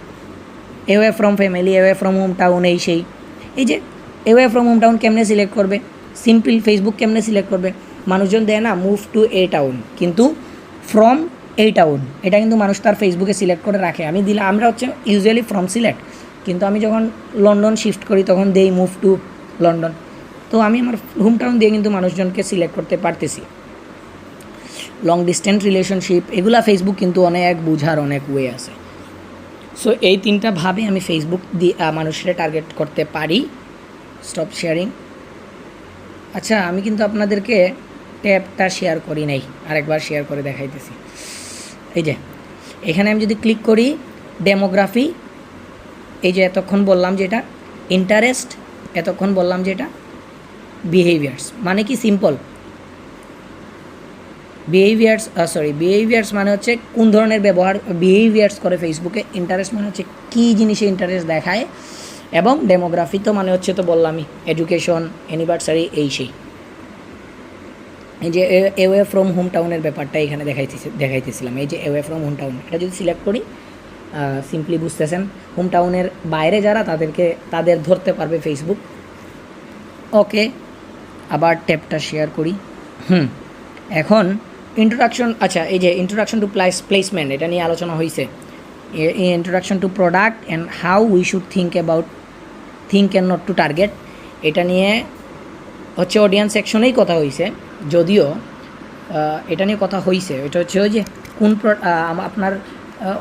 away from family, away from home town, এই সেই। এই যে অ্যাওয়ে ফ্রম হোম টাউন কেমনে সিলেক্ট করবে, সিম্পল ফেসবুক কেমনে সিলেক্ট করবে, মানুষজন দেয় না মুভ টু এ টাউন, কিন্তু ফ্রম এই টাউন এটা কিন্তু মানুষ তার ফেসবুকে সিলেক্ট করে রাখে। আমি দিলাম, আমরা হচ্ছে ইউজুয়ালি ফ্রম সিলেক্ট, কিন্তু আমি যখন লন্ডন শিফট করি তখন দেই মুভ টু লন্ডন। তো আমি আমার হোম টাউন দিয়ে কিন্তু মানুষজনকে সিলেক্ট করতে পারতেছি। লং ডিস্টেন্স রিলেশনশিপ, এগুলা ফেসবুক কিন্তু অনেক বোঝার অনেক ওয়ে আছে। সো এই তিনটা ভাবে আমি ফেসবুক দিয়ে মানুষের টার্গেট করতে পারি। Stop sharing. আচ্ছা, আমি কিন্তু আপনাদেরকে ট্যাবটা শেয়ার করি নাই, আরেকবার শেয়ার করে দেখাইতেছি। এই যে এখানে আমি যদি ক্লিক করি, ডেমোগ্রাফি, এই যে এতক্ষণ বললাম যেটা ইন্টারেস্ট, এতক্ষণ বললাম যেটা বিহেভিয়ার্স। মানে কি সিম্পল, বিহেভিয়ার্স মানে হচ্ছে কোন ধরনের ব্যবহার বিহেভিয়ার্স করে ফেসবুকে। ইন্টারেস্ট মানে হচ্ছে কী জিনিসে ইন্টারেস্ট দেখায়, এবং ডেমোগ্রাফি তো মানে হচ্ছে তো বললামই এডুকেশন, অ্যানিভার্সারি, এই সেই। এই যে অ্যাওয়ে ফ্রম হোম টাউনের ব্যাপারটা এখানে দেখাইতেছিলাম। এই যে অ্যাওয়ে ফ্রম হোম টাউন, এটা যদি সিলেক্ট করি, সিম্পলি বুঝতেছেন, হোম টাউনের বাইরে যারা তাদের ধরতে পারবে ফেসবুক। ওকে, আবার ট্যাবটা শেয়ার করি। এখন ইন্ট্রোডাকশন। আচ্ছা, এই যে ইন্ট্রোডাকশন টু প্লেসমেন্ট, এটা নিয়ে আলোচনা হয়েছে। Introduction to product and how we should think and not to target, এটা নিয়ে হচ্ছে অডিয়েন্স সেকশনেই কথা হয়েছে। যদিও এটা নিয়ে কথা হয়েছে, এটা হচ্ছে ওই যে কোন আপনার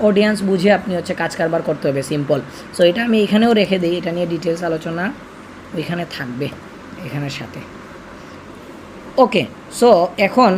অডিয়েন্স বুঝে আপনি হচ্ছে কাজ কারবার করতে হবে, সিম্পল। সো এটা আমি এখানেও রেখে দিই, এটা নিয়ে ডিটেলস আলোচনা ওইখানে থাকবে এখানের সাথে। ওকে, সো এখন